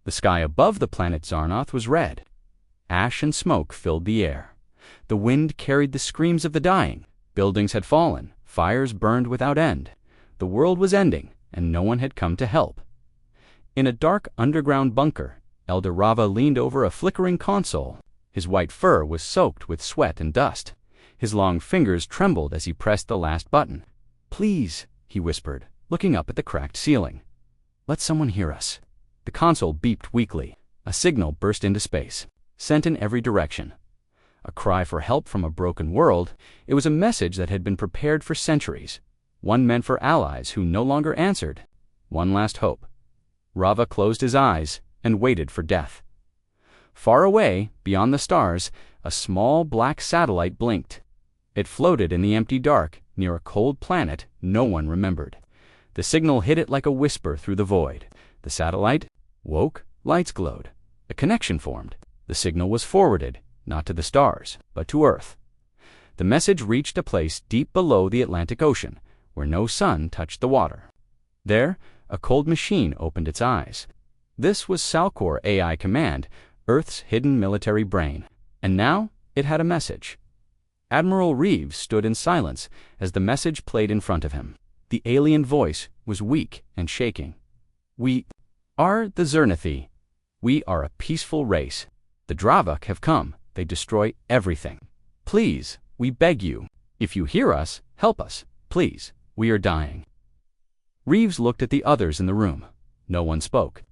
The sky above the planet Zarnoth was red. Ash and smoke filled the air. The wind carried the screams of the dying. Buildings had fallen. Fires burned without end. The world was ending, and no one had come to help. In a dark underground bunker, Elder Rava leaned over a flickering console. His white fur was soaked with sweat and dust. His long fingers trembled as he pressed the last button. "Please," he whispered, looking up at the cracked ceiling. "Let someone hear us." The console beeped weakly. A signal burst into space, sent in every direction. A cry for help from a broken world. It was a message that had been prepared for centuries. One meant for allies who no longer answered. One last hope. Rava closed his eyes and waited for death. Far away, beyond the stars, a small black satellite blinked. It floated in the empty dark near a cold planet no one remembered. The signal hit it like a whisper through the void. The satellite woke, lights glowed. A connection formed. The signal was forwarded, not to the stars, but to Earth. The message reached a place deep below the Atlantic Ocean, where no sun touched the water. There, a cold machine opened its eyes. This was Salcor AI Command, Earth's hidden military brain. And now it had a message. Admiral Reeves stood in silence as the message played in front of him. The alien voice was weak and shaking. "We are the Zernathi. We are a peaceful race. The Dravak have come. They destroy everything. Please, we beg you. If you hear us, help us. Please, we are dying." Reeves looked at the others in the room. No one spoke.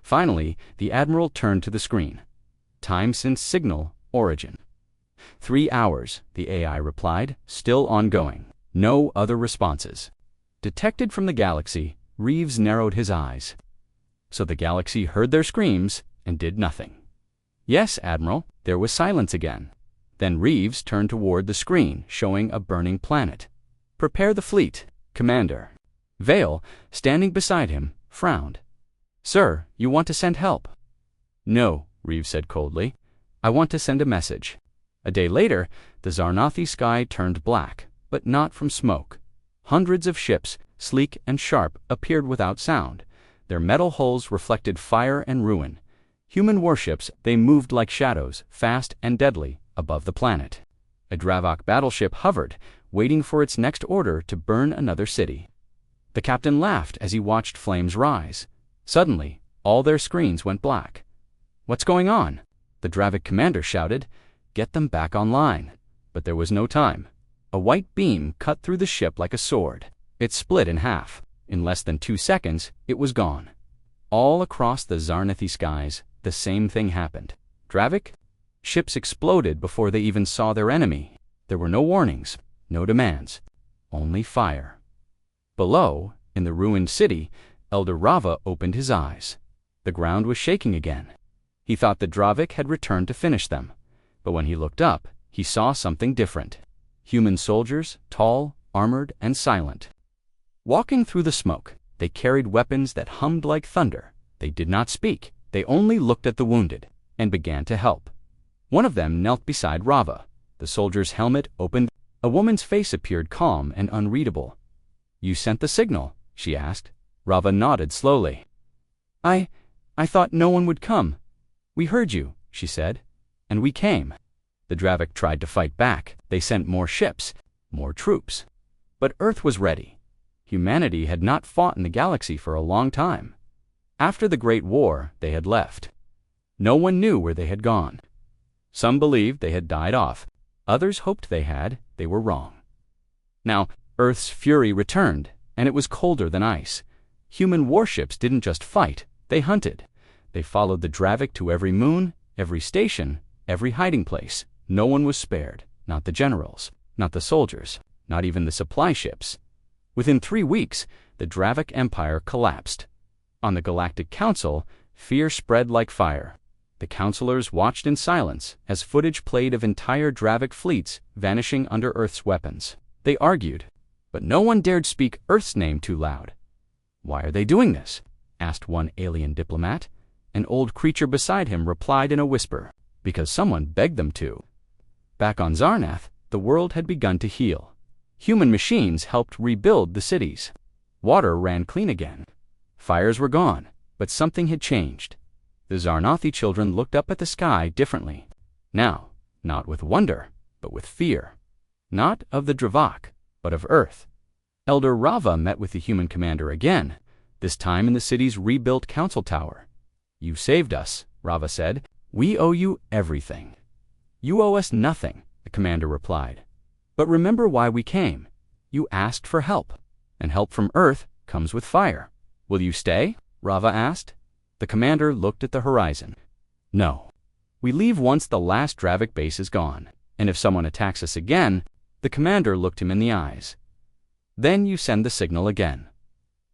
Finally, the Admiral turned to the screen. "Time since signal origin." 3 hours, the AI replied, still ongoing. No other responses. Detected from the galaxy, Reeves narrowed his eyes. So the galaxy heard their screams and did nothing. "Yes, Admiral." There was silence again. Then Reeves turned toward the screen, showing a burning planet. "Prepare the fleet, Commander." Vale, standing beside him, frowned. "Sir, you want to send help?" "No," Reeves said coldly. "I want to send a message." A day later, the Zarnathi sky turned black, but not from smoke. Hundreds of ships, sleek and sharp, appeared without sound. Their metal hulls reflected fire and ruin. Human warships, they moved like shadows, fast and deadly, above the planet. A Dravak battleship hovered, waiting for its next order to burn another city. The captain laughed as he watched flames rise. Suddenly, all their screens went black. "What's going on?" The Dravak commander shouted. "Get them back online." But there was no time. A white beam cut through the ship like a sword. It split in half. In less than 2 seconds, it was gone. All across the Zarnathi skies, the same thing happened. Dravak? Ships exploded before they even saw their enemy. There were no warnings, no demands, only fire. Below, in the ruined city, Elder Rava opened his eyes. The ground was shaking again. He thought the Dravak had returned to finish them. But when he looked up, he saw something different. Human soldiers, tall, armored, and silent. Walking through the smoke, they carried weapons that hummed like thunder. They did not speak. They only looked at the wounded and began to help. One of them knelt beside Rava. The soldier's helmet opened. A woman's face appeared calm and unreadable. "You sent the signal?" she asked. Rava nodded slowly. I thought no one would come. We heard you," she said, "and we came." The Dravak tried to fight back. They sent more ships, more troops. But Earth was ready. Humanity had not fought in the galaxy for a long time. After the Great War, they had left. No one knew where they had gone. Some believed they had died off. Others hoped they had. They were wrong. Now, Earth's fury returned, and it was colder than ice. Human warships didn't just fight, they hunted. They followed the Dravak to every moon, every station, every hiding place. No one was spared, not the generals, not the soldiers, not even the supply ships. Within 3 weeks, the Dravak Empire collapsed. On the Galactic Council, fear spread like fire. The counselors watched in silence as footage played of entire Dravak fleets vanishing under Earth's weapons. They argued, but no one dared speak Earth's name too loud. "Why are they doing this?" asked one alien diplomat. An old creature beside him replied in a whisper, "Because someone begged them to." Back on Zarnath, the world had begun to heal. Human machines helped rebuild the cities. Water ran clean again. Fires were gone, but something had changed. The Zarnathi children looked up at the sky differently. Now, not with wonder, but with fear. Not of the Dravak, but of Earth. Elder Rava met with the human commander again, this time in the city's rebuilt council tower. "You saved us," Rava said. "We owe you everything." "You owe us nothing," the commander replied. "But remember why we came. You asked for help, and help from Earth comes with fire. Will you stay?" Rava asked. The commander looked at the horizon. "No. We leave once the last Dravik base is gone, and if someone attacks us again," the commander looked him in the eyes. "Then you send the signal again."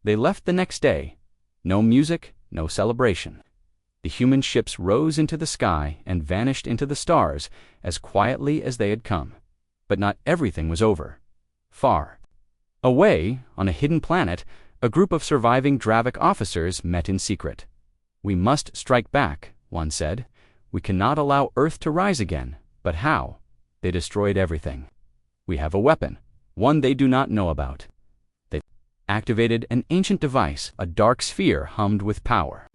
They left the next day. No music, no celebration. The human ships rose into the sky and vanished into the stars as quietly as they had come. But not everything was over. Far away, on a hidden planet, a group of surviving Dravik officers met in secret. "We must strike back," one said. "We cannot allow Earth to rise again. But how? They destroyed everything. We have a weapon, one they do not know about." They activated an ancient device. A dark sphere hummed with power.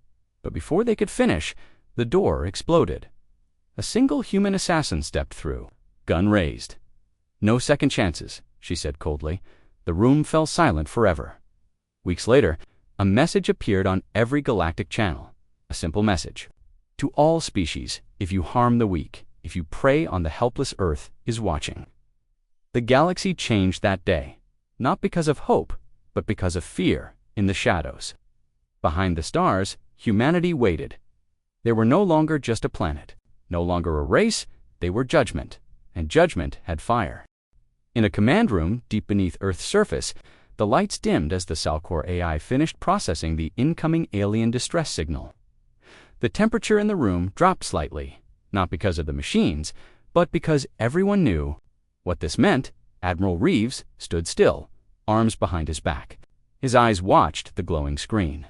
But before they could finish, the door exploded. A single human assassin stepped through, gun raised. "No second chances," she said coldly. The room fell silent forever. Weeks later, a message appeared on every galactic channel. A simple message. "To all species, if you harm the weak, if you prey on the helpless Earth, is watching." The galaxy changed that day, not because of hope, but because of fear in the shadows. Behind the stars, humanity waited. They were no longer just a planet, no longer a race, they were judgment, and judgment had fire. In a command room deep beneath Earth's surface, the lights dimmed as the Salcor AI finished processing the incoming alien distress signal. The temperature in the room dropped slightly, not because of the machines, but because everyone knew what this meant. Admiral Reeves stood still, arms behind his back. His eyes watched the glowing screen.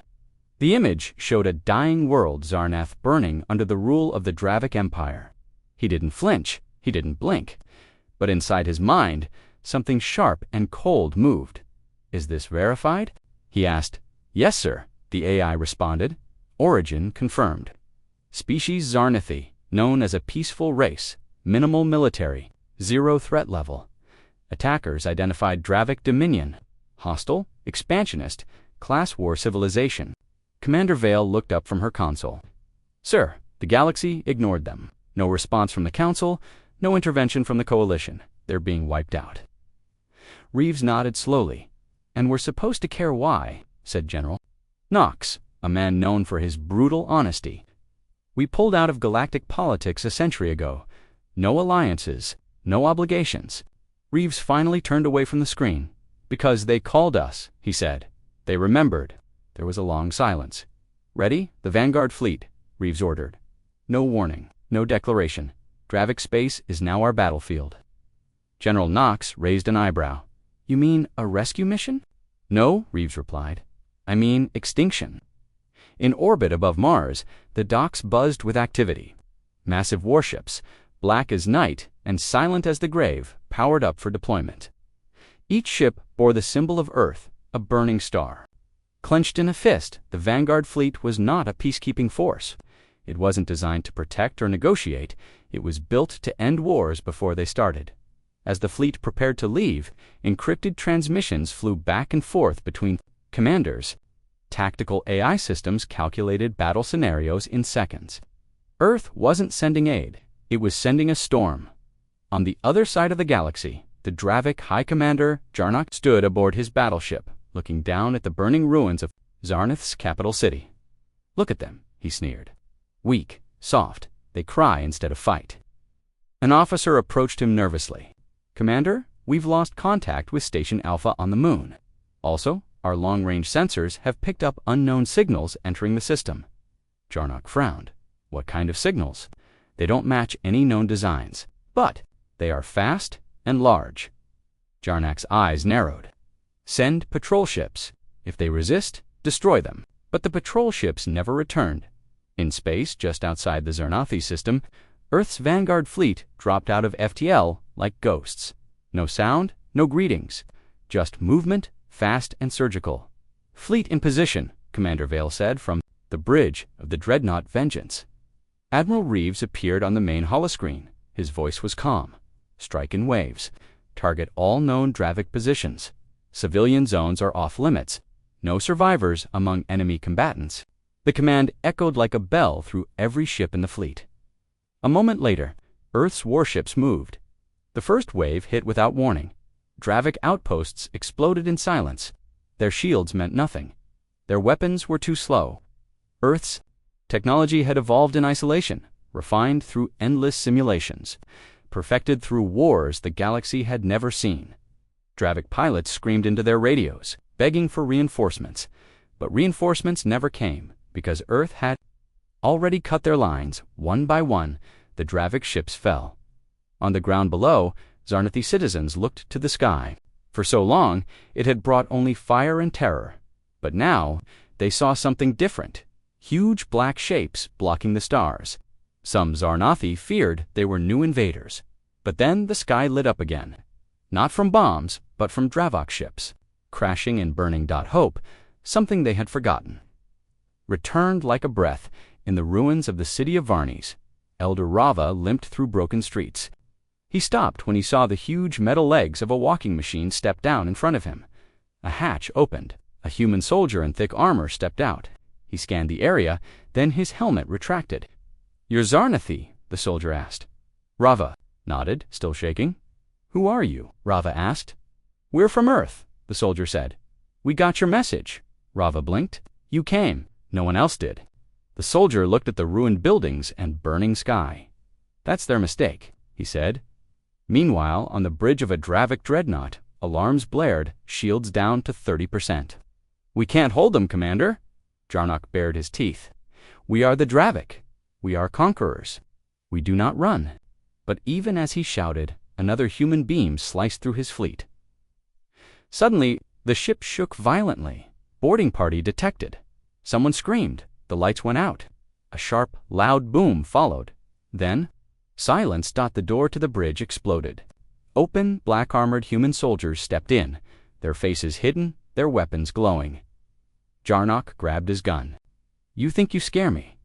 The image showed a dying world Zarnath burning under the rule of the Dravik Empire. He didn't flinch, he didn't blink. But inside his mind, something sharp and cold moved. "Is this verified?" he asked. "Yes, sir," the AI responded. Origin confirmed. Species Zarnathi, known as a peaceful race, minimal military, zero threat level. Attackers identified Dravik Dominion, hostile, expansionist, class war civilization. Commander Vale looked up from her console. "Sir, the galaxy ignored them. No response from the Council, no intervention from the Coalition. They're being wiped out." Reeves nodded slowly. "And we're supposed to care why," said General Knox, a man known for his brutal honesty. "We pulled out of galactic politics a century ago. No alliances, no obligations." Reeves finally turned away from the screen. "Because they called us," he said. "They remembered." There was a long silence. "Ready? The Vanguard fleet," Reeves ordered. No warning, no declaration. Dravik space is now our battlefield. General Knox raised an eyebrow. "You mean a rescue mission?" "No," Reeves replied. "I mean extinction." In orbit above Mars, the docks buzzed with activity. Massive warships, black as night and silent as the grave, powered up for deployment. Each ship bore the symbol of Earth, a burning star. Clenched in a fist, the Vanguard fleet was not a peacekeeping force. It wasn't designed to protect or negotiate. It was built to end wars before they started. As the fleet prepared to leave, encrypted transmissions flew back and forth between commanders. Tactical AI systems calculated battle scenarios in seconds. Earth wasn't sending aid. It was sending a storm. On the other side of the galaxy, the Dravik High Commander Jarnock stood aboard his battleship, looking down at the burning ruins of Zarnath's capital city. "Look at them," he sneered. "Weak, soft, they cry instead of fight." An officer approached him nervously. "Commander, we've lost contact with Station Alpha on the moon. Also, our long-range sensors have picked up unknown signals entering the system." Jarnock frowned. "What kind of signals?" "They don't match any known designs, but they are fast and large." Jarnock's eyes narrowed. "Send patrol ships. If they resist, destroy them." But the patrol ships never returned. In space, just outside the Zarnathi system, Earth's Vanguard fleet dropped out of FTL like ghosts. No sound, no greetings. Just movement, fast and surgical. "Fleet in position," Commander Vale said from the bridge of the dreadnought Vengeance. Admiral Reeves appeared on the main holoscreen. His voice was calm. Strike in waves. Target all known Dravik positions. Civilian zones are off limits. No survivors among enemy combatants. The command echoed like a bell through every ship in the fleet. A moment later, Earth's warships moved. The first wave hit without warning. Dravik outposts exploded in silence. Their shields meant nothing. Their weapons were too slow. Earth's technology had evolved in isolation, refined through endless simulations, perfected through wars the galaxy had never seen. Dravik pilots screamed into their radios, begging for reinforcements, but reinforcements never came because Earth had already cut their lines. One by one, the Dravik ships fell. On the ground below, Zarnathi citizens looked to the sky. For so long, it had brought only fire and terror. But now, they saw something different. Huge black shapes blocking the stars. Some Zarnathi feared they were new invaders. But then the sky lit up again. Not from bombs, but from Dravok ships. Crashing and burning. Hope, something they had forgotten, returned like a breath in the ruins of the city of Varnes. Elder Rava limped through broken streets. He stopped when he saw the huge metal legs of a walking machine step down in front of him. A hatch opened. A human soldier in thick armor stepped out. He scanned the area, then his helmet retracted. "You're Zarnathi?" the soldier asked. Rava nodded, still shaking. "Who are you?" Rava asked. "We're from Earth," the soldier said. "We got your message." Rava blinked. "You came. No one else did." The soldier looked at the ruined buildings and burning sky. "That's their mistake," he said. Meanwhile, on the bridge of a Dravik dreadnought, alarms blared, shields down to 30%. "We can't hold them, Commander." Jarnock bared his teeth. "We are the Dravik. We are conquerors. We do not run." But even as he shouted, another human beam sliced through his fleet. Suddenly, the ship shook violently. Boarding party detected. Someone screamed. The lights went out. A sharp, loud boom followed. Then, silence. The door to the bridge exploded. Open, black-armored human soldiers stepped in, their faces hidden, their weapons glowing. Jarnock grabbed his gun. "You think you scare me?"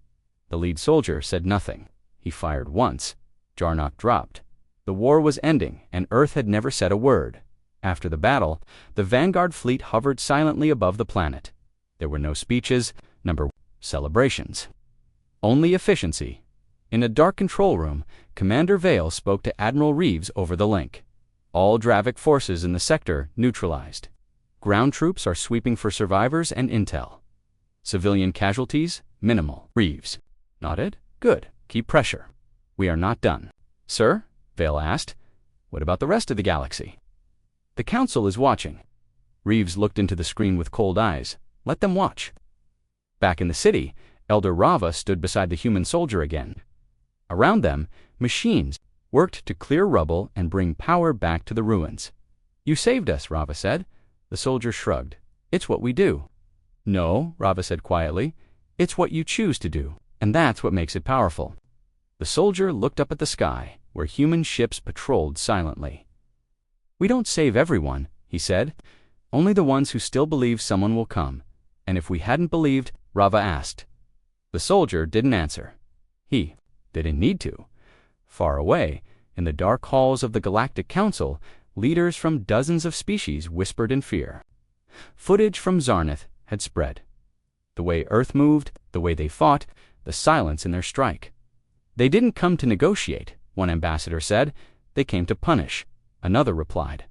The lead soldier said nothing. He fired once. Jarnock dropped. The war was ending, and Earth had never said a word. After the battle, the Vanguard fleet hovered silently above the planet. There were no speeches, celebrations. Only efficiency. In a dark control room, Commander Vale spoke to Admiral Reeves over the link. All Dravik forces in the sector neutralized. Ground troops are sweeping for survivors and intel. Civilian casualties, minimal. Reeves nodded. "Good. Keep pressure." "We are not done." "Sir?" Vale asked. "What about the rest of the galaxy?" "The Council is watching." Reeves looked into the screen with cold eyes. "Let them watch." Back in the city, Elder Rava stood beside the human soldier again. Around them, machines worked to clear rubble and bring power back to the ruins. "You saved us," Rava said. The soldier shrugged. "It's what we do." "No," Rava said quietly. "It's what you choose to do, and that's what makes it powerful." The soldier looked up at the sky, where human ships patrolled silently. "We don't save everyone," he said. "Only the ones who still believe someone will come. And if we hadn't believed," Rava asked. The soldier didn't answer. He didn't need to. Far away, in the dark halls of the Galactic Council, leaders from dozens of species whispered in fear. Footage from Zarnath had spread. The way Earth moved, the way they fought, the silence in their strike. "They didn't come to negotiate," one ambassador said. "They came to punish." Another replied.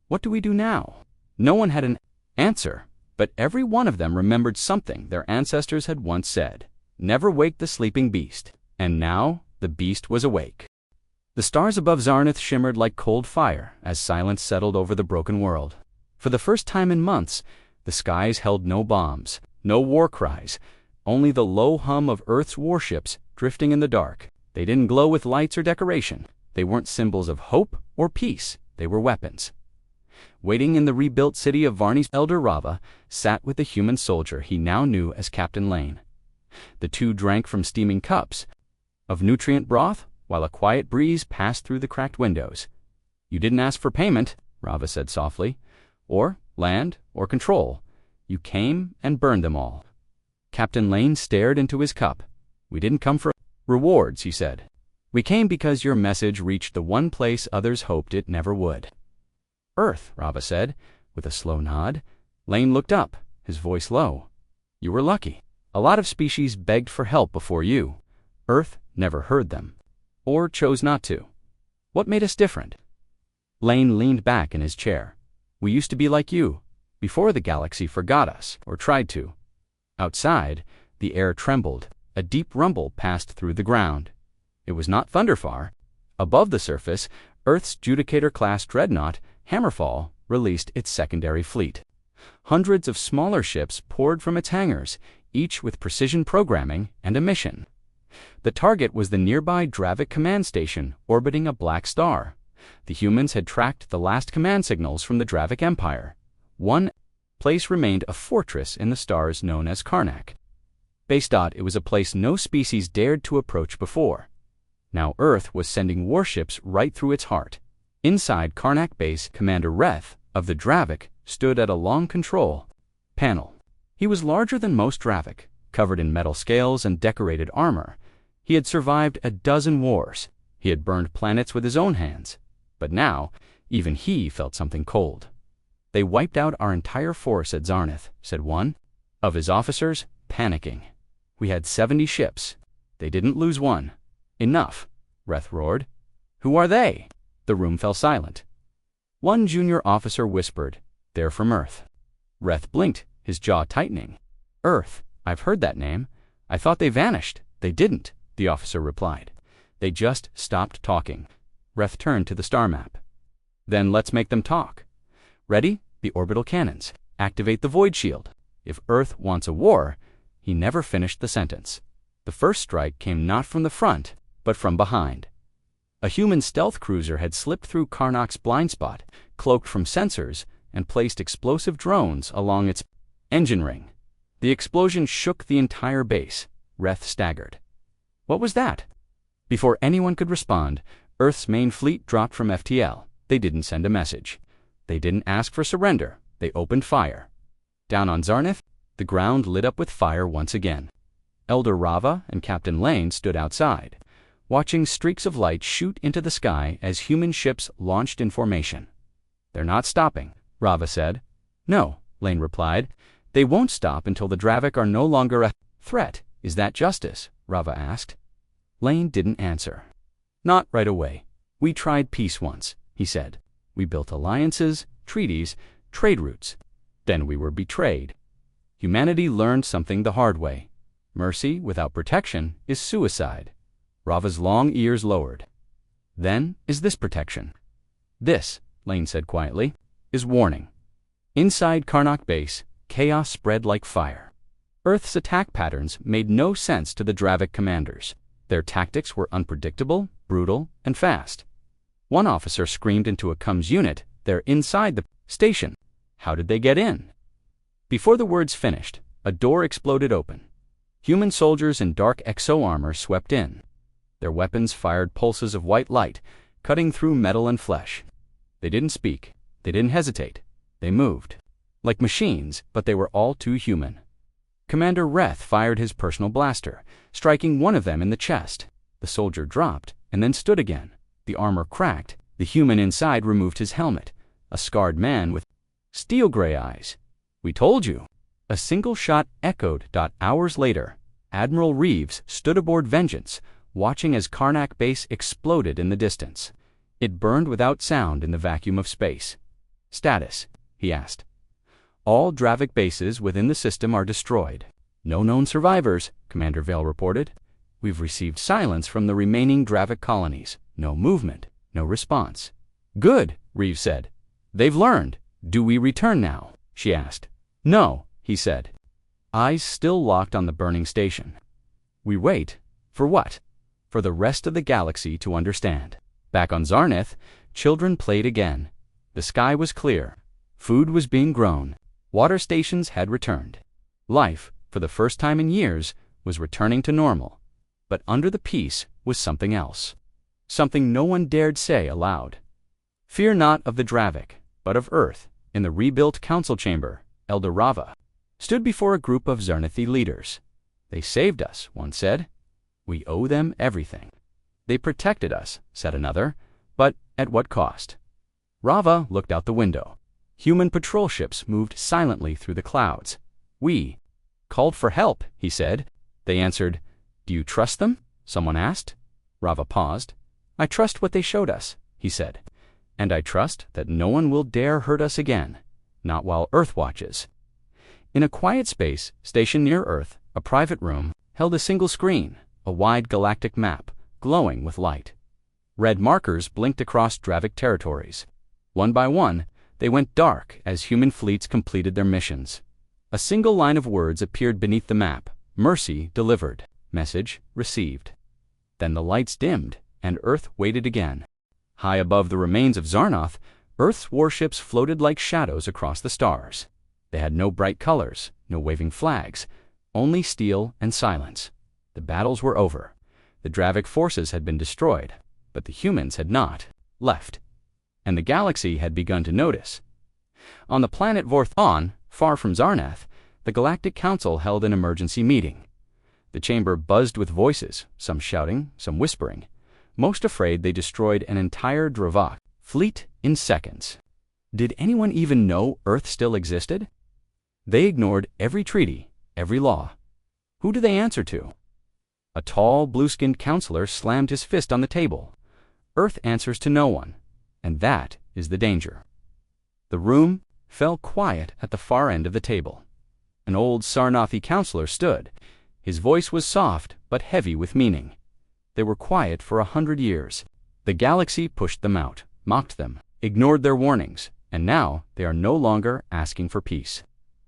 "What do we do now?" No one had an answer, but every one of them remembered something their ancestors had once said. Never wake the sleeping beast. And now the beast was awake. The stars above Zarnath shimmered like cold fire as silence settled over the broken world. For the first time in months, the skies held no bombs, no war cries, only the low hum of Earth's warships drifting in the dark. They didn't glow with lights or decoration. They weren't symbols of hope or peace. They were weapons. Waiting in the rebuilt city of Varnes, Elder Rava sat with the human soldier he now knew as Captain Lane. The two drank from steaming cups of nutrient broth while a quiet breeze passed through the cracked windows. "You didn't ask for payment," Rava said softly, "or land or control. You came and burned them all." Captain Lane stared into his cup. "We didn't come for rewards," he said. "We came because your message reached the one place others hoped it never would." "Earth," Rava said, with a slow nod. Lane looked up, his voice low. "You were lucky. A lot of species begged for help before you. Earth never heard them. Or chose not to. What made us different?" Lane leaned back in his chair. "We used to be like you, before the galaxy forgot us, or tried to." Outside, the air trembled. A deep rumble passed through the ground. It was not Thunderfar. Above the surface, Earth's Judicator-class dreadnought, Hammerfall, released its secondary fleet. Hundreds of smaller ships poured from its hangars, each with precision programming and a mission. The target was the nearby Dravik command station orbiting a black star. The humans had tracked the last command signals from the Dravik Empire. One place remained a fortress in the stars known as Karnak. It was a place no species dared to approach before. Now Earth was sending warships right through its heart. Inside Karnak base, Commander Reth of the Dravik stood at a long control panel. He was larger than most Dravik, covered in metal scales and decorated armor. He had survived a dozen wars. He had burned planets with his own hands. But now, even he felt something cold. "They wiped out our entire force at Zarnith," said one of his officers, panicking. "We had 70 ships. They didn't lose one." "Enough," Reth roared. "Who are they?" The room fell silent. One junior officer whispered, "They're from Earth." Reth blinked, his jaw tightening. "Earth, I've heard that name. I thought they vanished." "They didn't," the officer replied. "They just stopped talking." Reth turned to the star map. "Then let's make them talk. Ready? The orbital cannons. Activate the void shield. If Earth wants a war—" He never finished the sentence. The first strike came not from the front, but from behind. A human stealth cruiser had slipped through Karnak's blind spot, cloaked from sensors, and placed explosive drones along its engine ring. The explosion shook the entire base. Reth staggered. "What was that?" Before anyone could respond, Earth's main fleet dropped from FTL. They didn't send a message. They didn't ask for surrender. They opened fire. Down on Zarnith, the ground lit up with fire once again. Elder Rava and Captain Lane stood outside, watching streaks of light shoot into the sky as human ships launched in formation. "They're not stopping," Rava said. "No," Lane replied. "They won't stop until the Dravik are no longer a threat." "Is that justice?" Rava asked. Lane didn't answer. "Not right away. We tried peace once," he said. "We built alliances, treaties, trade routes. Then we were betrayed. Humanity learned something the hard way. Mercy without protection is suicide." Rava's long ears lowered. "Then is this protection?" "This," Lane said quietly, "is warning." Inside Karnak base, chaos spread like fire. Earth's attack patterns made no sense to the Dravik commanders. Their tactics were unpredictable, brutal, and fast. One officer screamed into a comms unit, "They're inside the station. How did they get in?" Before the words finished, a door exploded open. Human soldiers in dark exo-armor swept in. Their weapons fired pulses of white light, cutting through metal and flesh. They didn't speak. They didn't hesitate. They moved. Like machines, but they were all too human. Commander Reth fired his personal blaster, striking one of them in the chest. The soldier dropped, and then stood again. The armor cracked. The human inside removed his helmet. A scarred man with steel-gray eyes. "We told you." A single shot echoed. Hours later, Admiral Reeves stood aboard Vengeance, watching as Karnak base exploded in the distance. It burned without sound in the vacuum of space. "Status?" he asked. "All Dravik bases within the system are destroyed. No known survivors," Commander Vale reported. "We've received silence from the remaining Dravik colonies. No movement, no response." "Good," Reeves said. "They've learned. Do we return now?" she asked. "No," he said, eyes still locked on the burning station. "We wait. For what?" "For the rest of the galaxy to understand." Back on Zarnith, children played again. The sky was clear. Food was being grown. Water stations had returned. Life, for the first time in years, was returning to normal. But under the peace was something else. Something no one dared say aloud. Fear not of the Dravik, but of Earth. In the rebuilt council chamber, Elder Rava stood before a group of Zarnithi leaders. "They saved us," one said. "We owe them everything." "They protected us," said another, "but at what cost?" Rava looked out the window. Human patrol ships moved silently through the clouds. "We called for help," he said. They answered. "Do you trust them?" someone asked. Rava paused. "I trust what they showed us," he said. "And I trust that no one will dare hurt us again, not while Earth watches." In a quiet space stationed near Earth, a private room held a single screen, a wide galactic map, glowing with light. Red markers blinked across Dravic territories. One by one, they went dark as human fleets completed their missions. A single line of words appeared beneath the map: "Mercy delivered. Message received." Then the lights dimmed, and Earth waited again. High above the remains of Zarnoth, Earth's warships floated like shadows across the stars. They had no bright colors, no waving flags, only steel and silence. The battles were over. The Dravic forces had been destroyed, but the humans had not left. And the galaxy had begun to notice. On the planet Vorthon, far from Zarnath, the Galactic Council held an emergency meeting. The chamber buzzed with voices, some shouting, some whispering, most afraid they destroyed an entire Dravak fleet in seconds. Did anyone even know Earth still existed? They ignored every treaty, every law. Who do they answer to? A tall, blue-skinned counselor slammed his fist on the table. Earth answers to no one, and that is the danger. The room fell quiet at the far end of the table. An old Sarnathi counselor stood. His voice was soft but heavy with meaning. They were quiet for 100 years. The galaxy pushed them out, mocked them, ignored their warnings, and now they are no longer asking for peace.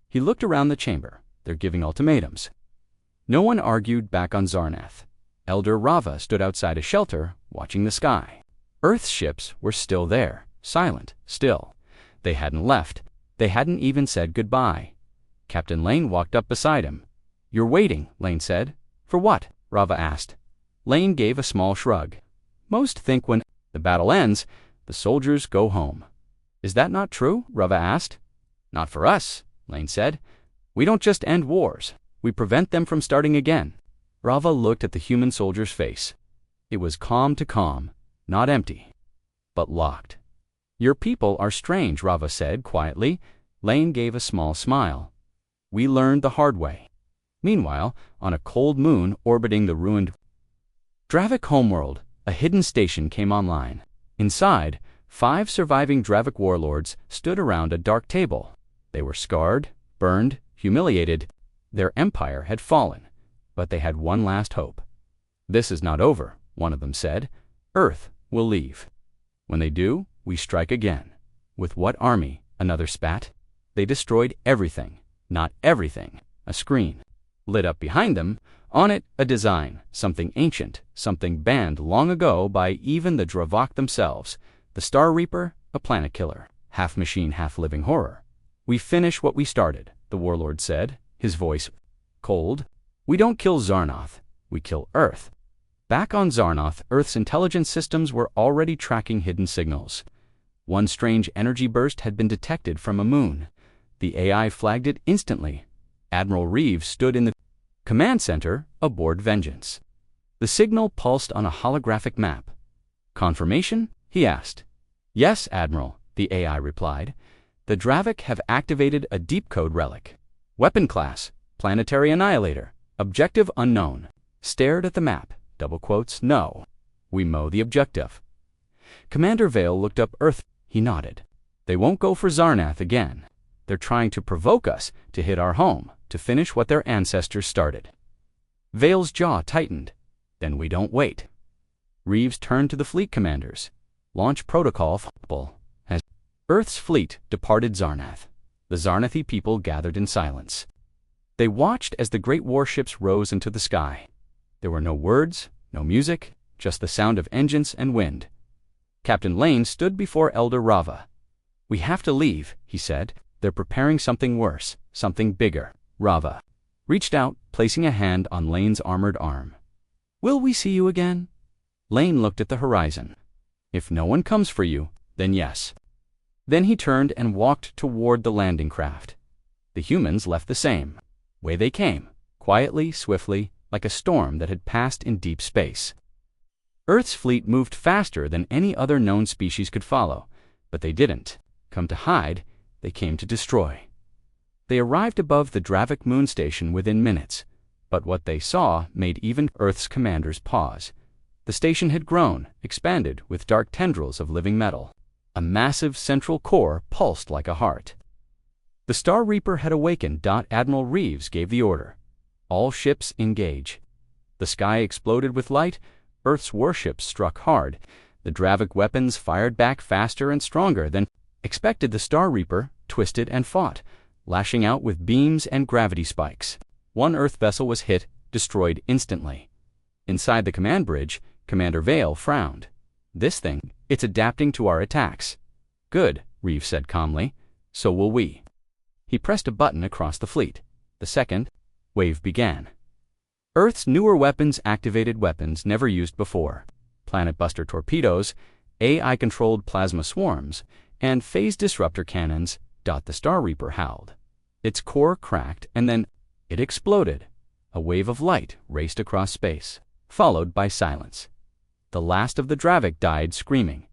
He looked around the chamber. They're giving ultimatums. No one argued back on Zarnath. Elder Rava stood outside a shelter, watching the sky. Earth's ships were still there, silent, still. They hadn't left. They hadn't even said goodbye. Captain Lane walked up beside him. "You're waiting," Lane said. "For what?" Rava asked. Lane gave a small shrug. "Most think when the battle ends, the soldiers go home." "Is that not true?" Rava asked. "Not for us," Lane said. "We don't just end wars. We prevent them from starting again." Rava looked at the human soldier's face. It was calm to calm, not empty, but locked. "Your people are strange," Rava said quietly. Lane gave a small smile. "We learned the hard way." Meanwhile, on a cold moon orbiting the ruined Dravic homeworld, a hidden station came online. Inside, 5 surviving Dravic warlords stood around a dark table. They were scarred, burned, humiliated. Their empire had fallen, but they had one last hope. "This is not over," one of them said. "Earth will leave. When they do, we strike again." "With what army?" another spat. They destroyed everything. Not everything. A screen lit up behind them. On it, a design, something ancient, something banned long ago by even the Dravak themselves. The Star Reaper, a planet killer, half machine, half living horror. "We finish what we started," the warlord said, his voice cold. "We don't kill Zarnoth, we kill Earth." Back on Zarnoth, Earth's intelligence systems were already tracking hidden signals. One strange energy burst had been detected from a moon. The AI flagged it instantly. Admiral Reeves stood in the command center aboard Vengeance. The signal pulsed on a holographic map. "Confirmation?" he asked. "Yes, Admiral," the AI replied. "The Dravic have activated a deep code relic. Weapon class, planetary annihilator, objective unknown." Stared at the map, double quotes, "No. We mow the objective." Commander Vale looked up Earth. He nodded. "They won't go for Zarnath again. They're trying to provoke us to hit our home, to finish what their ancestors started." Vale's jaw tightened. "Then we don't wait." Reeves turned to the fleet commanders. "Launch protocol as Earth's fleet departed Zarnath. The Zarnathi people gathered in silence. They watched as the great warships rose into the sky. There were no words, no music, just the sound of engines and wind. Captain Lane stood before Elder Rava. "We have to leave," he said. "They're preparing something worse, something bigger." Rava reached out, placing a hand on Lane's armored arm. "Will we see you again?" Lane looked at the horizon. "If no one comes for you, then yes." Then he turned and walked toward the landing craft. The humans left the same way they came, quietly, swiftly, like a storm that had passed in deep space. Earth's fleet moved faster than any other known species could follow, but they didn't come to hide, they came to destroy. They arrived above the Dravik moon station within minutes, but what they saw made even Earth's commanders pause. The station had grown, expanded with dark tendrils of living metal. A massive central core pulsed like a heart. The Star Reaper had awakened. Admiral Reeves gave the order. All ships engage. The sky exploded with light. Earth's warships struck hard. The Dravik weapons fired back faster and stronger than expected. The Star Reaper twisted and fought, lashing out with beams and gravity spikes. One Earth vessel was hit, destroyed instantly. Inside the command bridge, Commander Vale frowned. This thing, it's adapting to our attacks. Good, Reeves said calmly. So will we. He pressed a button across the fleet. The second wave began. Earth's newer weapons activated weapons never used before. Planet-buster torpedoes, AI-controlled plasma swarms, and phase disruptor cannons. The Star Reaper howled. Its core cracked, and then it exploded. A wave of light raced across space, followed by silence. The last of the Dravik died screaming.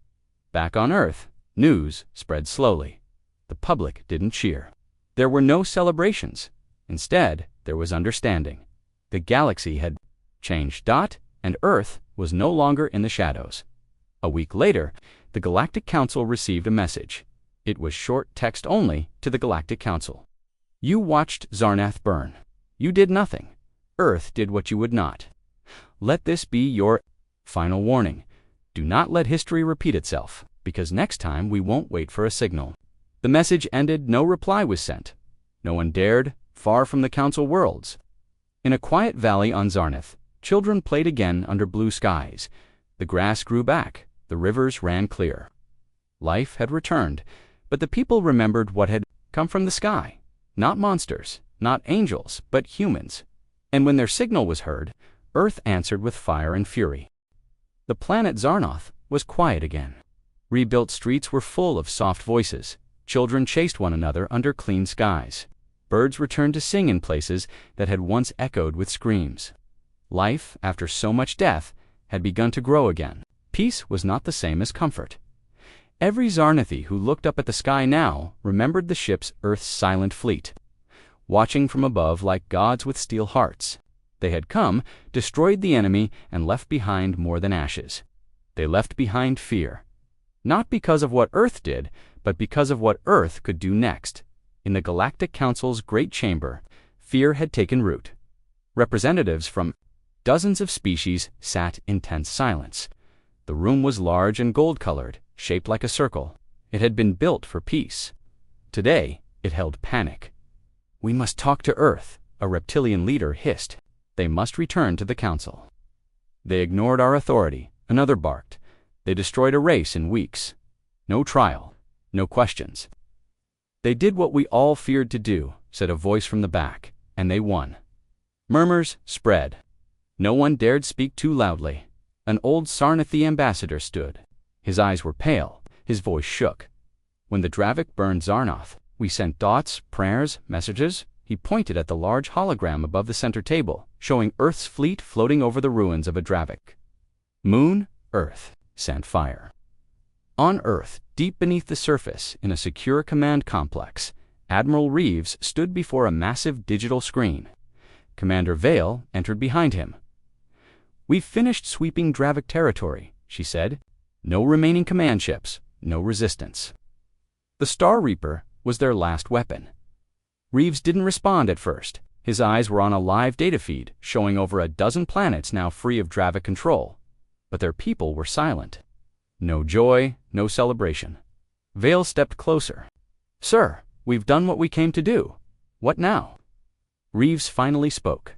Back on Earth, news spread slowly. The public didn't cheer. There were no celebrations. Instead, there was understanding. The galaxy had changed. And Earth was no longer in the shadows. A week later, the Galactic Council received a message. It was short text only to the Galactic Council. You watched Zarnath burn. You did nothing. Earth did what you would not. Let this be your final warning. Do not let history repeat itself, because next time we won't wait for a signal. The message ended. No reply was sent. No one dared, far from the Council worlds. In a quiet valley on Zarnath, children played again under blue skies. The grass grew back. The rivers ran clear. Life had returned, but the people remembered what had come from the sky. Not monsters, not angels, but humans. And when their signal was heard, Earth answered with fire and fury. The planet Zarnath was quiet again. Rebuilt streets were full of soft voices. Children chased one another under clean skies. Birds returned to sing in places that had once echoed with screams. Life, after so much death, had begun to grow again. Peace was not the same as comfort. Every Zarnathi who looked up at the sky now remembered the ship's Earth's silent fleet, watching from above like gods with steel hearts. They had come, destroyed the enemy, and left behind more than ashes. They left behind fear. Not because of what Earth did, but because of what Earth could do next. In the Galactic Council's great chamber, fear had taken root. Representatives from dozens of species sat in tense silence. The room was large and gold-colored, shaped like a circle. It had been built for peace. Today, it held panic. We must talk to Earth, a reptilian leader hissed. They must return to the Council. They ignored our authority, another barked. They destroyed a race in weeks. No trial, no questions. They did what we all feared to do, said a voice from the back, and they won. Murmurs spread. No one dared speak too loudly. An old Sarnathi ambassador stood. His eyes were pale, his voice shook. When the Dravik burned Zarnath, we sent thoughts, prayers, messages. He pointed at the large hologram above the center table, showing Earth's fleet floating over the ruins of a Dravik. Moon, Earth, sent fire. On Earth, deep beneath the surface, in a secure command complex, Admiral Reeves stood before a massive digital screen. Commander Vale entered behind him. We've finished sweeping Dravik territory, she said. No remaining command ships, no resistance. The Star Reaper was their last weapon. Reeves didn't respond at first. His eyes were on a live data feed showing over a dozen planets now free of Dravik control. But their people were silent. No joy, no celebration. Vale stepped closer. Sir, we've done what we came to do. What now? Reeves finally spoke.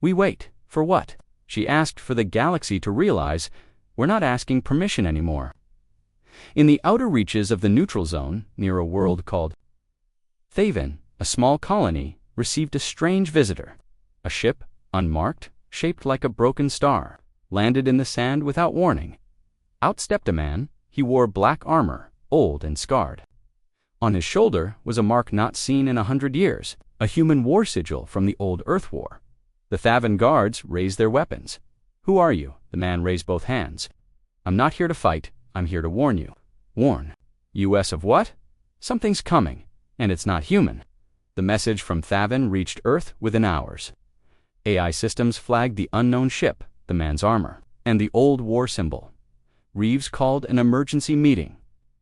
We wait. For what? She asked for the galaxy to realize we're not asking permission anymore. In the outer reaches of the neutral zone, near a world called Thaven, a small colony received a strange visitor. A ship, unmarked, shaped like a broken star, landed in the sand without warning. Out stepped a man. He wore black armor, old and scarred. On his shoulder was a mark not seen in 100 years, a human war sigil from the old Earth War. The Thavan guards raised their weapons. "Who are you?" The man raised both hands. "I'm not here to fight. I'm here to warn you." "Warn? US of what?" "Something's coming, and it's not human." The message from Thavan reached Earth within hours. AI systems flagged the unknown ship, the man's armor, and the old war symbol. Reeves called an emergency meeting.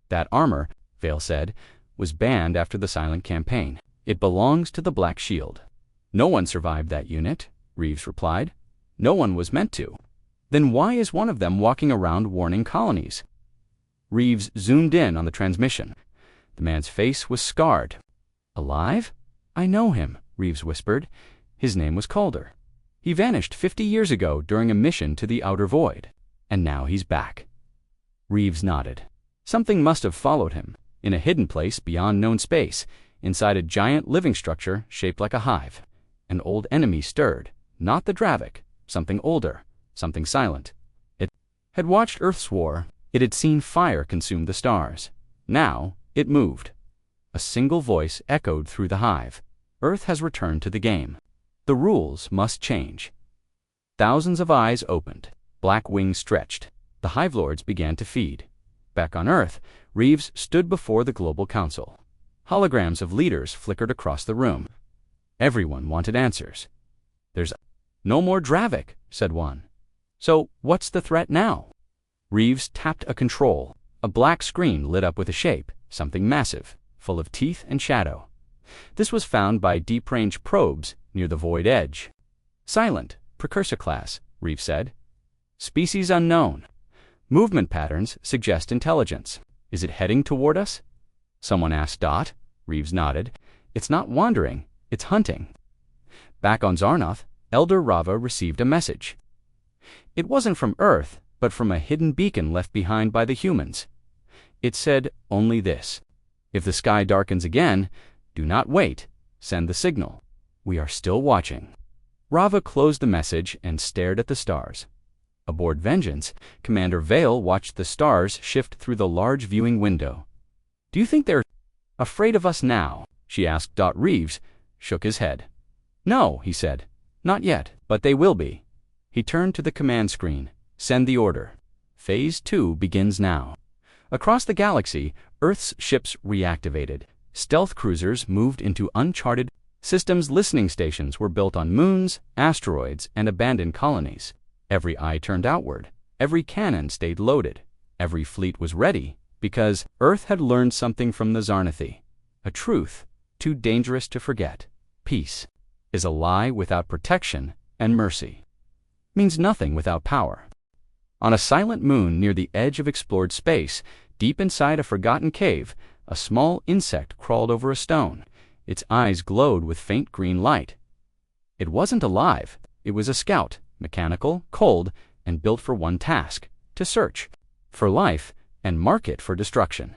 "That armor," Vale said, "was banned after the Silent Campaign. It belongs to the Black Shield." "No one survived that unit," Reeves replied. "No one was meant to." "Then why is one of them walking around warning colonies?" Reeves zoomed in on the transmission. The man's face was scarred. "Alive?" "I know him," Reeves whispered. "His name was Calder. He vanished 50 years ago during a mission to the outer void, and now he's back." Reeves nodded. Something must have followed him, in a hidden place beyond known space, inside a giant living structure shaped like a hive. An old enemy stirred, not the Dravik, something older, something silent. It had watched Earth's war. It had seen fire consume the stars. Now it moved. A single voice echoed through the hive. Earth has returned to the game. The rules must change. Thousands of eyes opened. Black wings stretched. The Hive Lords began to feed. Back on Earth, Reeves stood before the Global Council. Holograms of leaders flickered across the room. Everyone wanted answers. "There's no more Dravik," said one. "So what's the threat now?" Reeves tapped a control. A black screen lit up with a shape, something massive, full of teeth and shadow. This was found by deep-range probes near the void edge. "Silent, precursor class," Reeves said. "Species unknown. Movement patterns suggest intelligence. Is it heading toward us?" Someone asked Dot. Reeves nodded. "It's not wandering, it's hunting." Back on Zarnoth, Elder Rava received a message. It wasn't from Earth, but from a hidden beacon left behind by the humans. It said only this: "If the sky darkens again, do not wait. Send the signal. We are still watching." Rava closed the message and stared at the stars. Aboard Vengeance, Commander Vale watched the stars shift through the large viewing window. "Do you think they're afraid of us now?" she asked. Reeves shook his head. "No," he said. "Not yet, but they will be." He turned to the command screen. "Send the order. Phase 2 begins now." Across the galaxy, Earth's ships reactivated. Stealth cruisers moved into uncharted systems. Listening stations were built on moons, asteroids, and abandoned colonies. Every eye turned outward. Every cannon stayed loaded. Every fleet was ready, because Earth had learned something from the Zarnothi. A truth too dangerous to forget. Peace is a lie without protection, and mercy means nothing without power. On a silent moon near the edge of explored space, deep inside a forgotten cave, a small insect crawled over a stone. Its eyes glowed with faint green light. It wasn't alive. It was a scout, mechanical, cold, and built for one task: to search for life and mark it for destruction.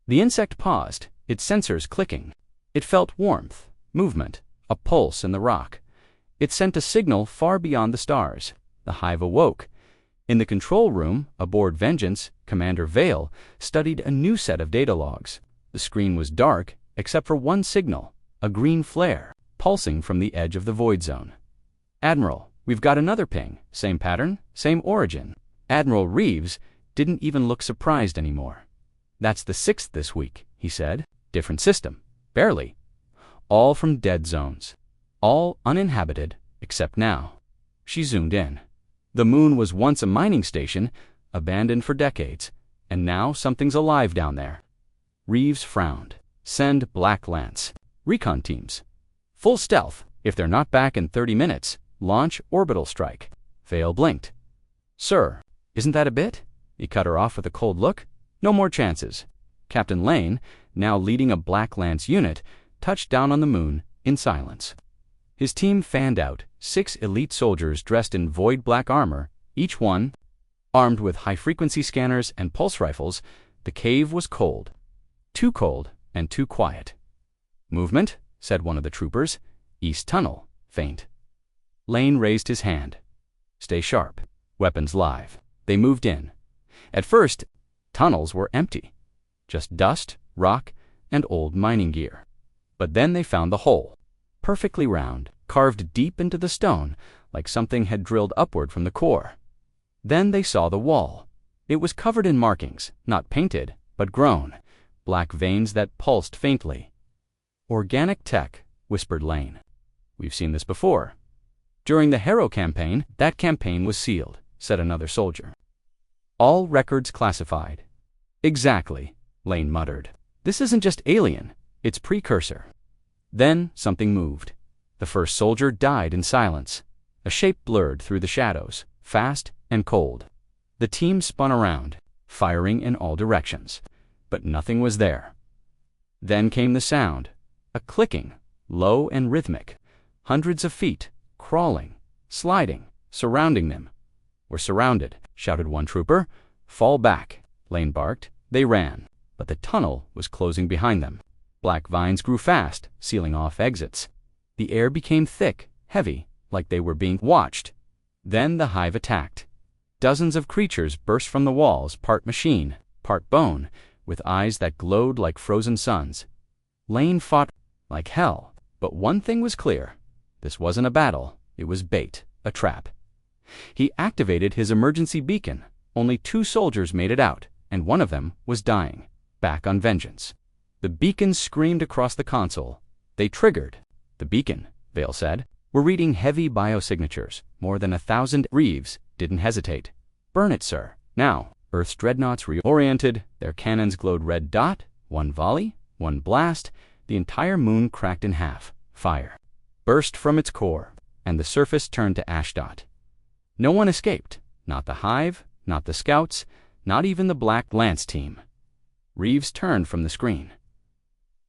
The insect paused, its sensors clicking. It felt warmth, movement, a pulse in the rock. It sent a signal far beyond the stars. The hive awoke. In the control room, aboard Vengeance, Commander Vale studied a new set of data logs. The screen was dark, except for one signal, a green flare, pulsing from the edge of the void zone. "Admiral, we've got another ping. Same pattern, same origin." Admiral Reeves didn't even look surprised anymore. "That's the 6th this week," he said. "Different system. Barely. All from dead zones. All uninhabited, except now." She zoomed in. The moon was once a mining station, abandoned for decades, and now something's alive down there. Reeves frowned. "Send Black Lance. Recon teams. Full stealth. If they're not back in 30 minutes, launch orbital strike." Vale blinked. "Sir, isn't that a bit?" He cut her off with a cold look. "No more chances." Captain Lane, now leading a Black Lance unit, touched down on the moon in silence. His team fanned out, 6 elite soldiers dressed in void black armor, each one armed with high-frequency scanners and pulse rifles. The cave was cold. Too cold and too quiet. "Movement," said one of the troopers. "East tunnel, faint." Lane raised his hand. "Stay sharp. Weapons live." They moved in. At first, tunnels were empty. Just dust, rock, and old mining gear. But then they found the hole. Perfectly round, carved deep into the stone, like something had drilled upward from the core. Then they saw the wall. It was covered in markings, not painted, but grown, black veins that pulsed faintly. "Organic tech," whispered Lane. "We've seen this before." "During the Harrow campaign." "That campaign was sealed," said another soldier. "All records classified." "Exactly," Lane muttered. "This isn't just alien, it's precursor." Then something moved. The first soldier died in silence. A shape blurred through the shadows, fast and cold. The team spun around, firing in all directions, but nothing was there. Then came the sound, a clicking, low and rhythmic. Hundreds of feet, crawling, sliding, surrounding them. "We're surrounded," shouted one trooper. "Fall back," Lane barked. They ran, but the tunnel was closing behind them. Black vines grew fast, sealing off exits. The air became thick, heavy, like they were being watched. Then the hive attacked. Dozens of creatures burst from the walls, part machine, part bone, with eyes that glowed like frozen suns. Lane fought like hell, but one thing was clear. This wasn't a battle, it was bait, a trap. He activated his emergency beacon. Only 2 soldiers made it out, and one of them was dying, back on vengeance. The beacon screamed across the console. They triggered. "The beacon," Vale said. "We're reading heavy biosignatures, more than 1,000. Reeves didn't hesitate. "Burn it, sir, now." Earth's dreadnoughts reoriented. Their cannons glowed red dot. One volley, one blast. The entire moon cracked in half. Fire burst from its core, and the surface turned to ash dot. No one escaped. Not the hive, not the scouts, not even the Black Lance team. Reeves turned from the screen.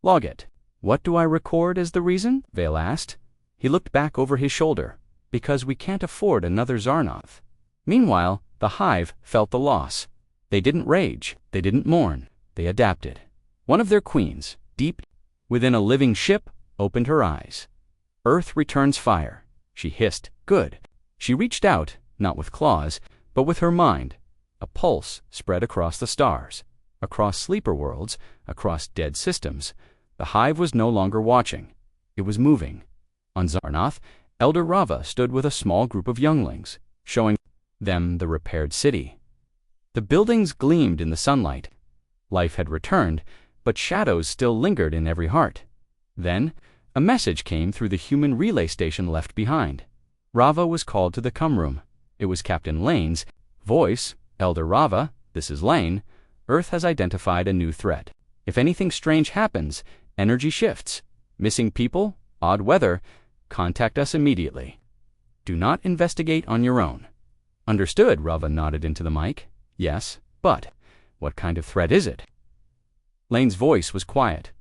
"Log it." "What do I record as the reason?" Vale asked. He looked back over his shoulder. "Because we can't afford another Zarnoth." Meanwhile, the hive felt the loss. They didn't rage. They didn't mourn. They adapted. One of their queens, deep within a living ship, opened her eyes. "Earth returns fire," she hissed. "Good." She reached out, not with claws, but with her mind. A pulse spread across the stars, across sleeper worlds, across dead systems. The hive was no longer watching. It was moving. On Zarnoth, Elder Rava stood with a small group of younglings, showing them the repaired city. The buildings gleamed in the sunlight. Life had returned, but shadows still lingered in every heart. Then, a message came through the human relay station left behind. Rava was called to the come room. It was Captain Lane's voice. "Elder Rava, this is Lane. Earth has identified a new threat. If anything strange happens, energy shifts, missing people, odd weather, contact us immediately. Do not investigate on your own." "Understood," Rava nodded into the mic. "Yes, but what kind of threat is it?" Lane's voice was quiet.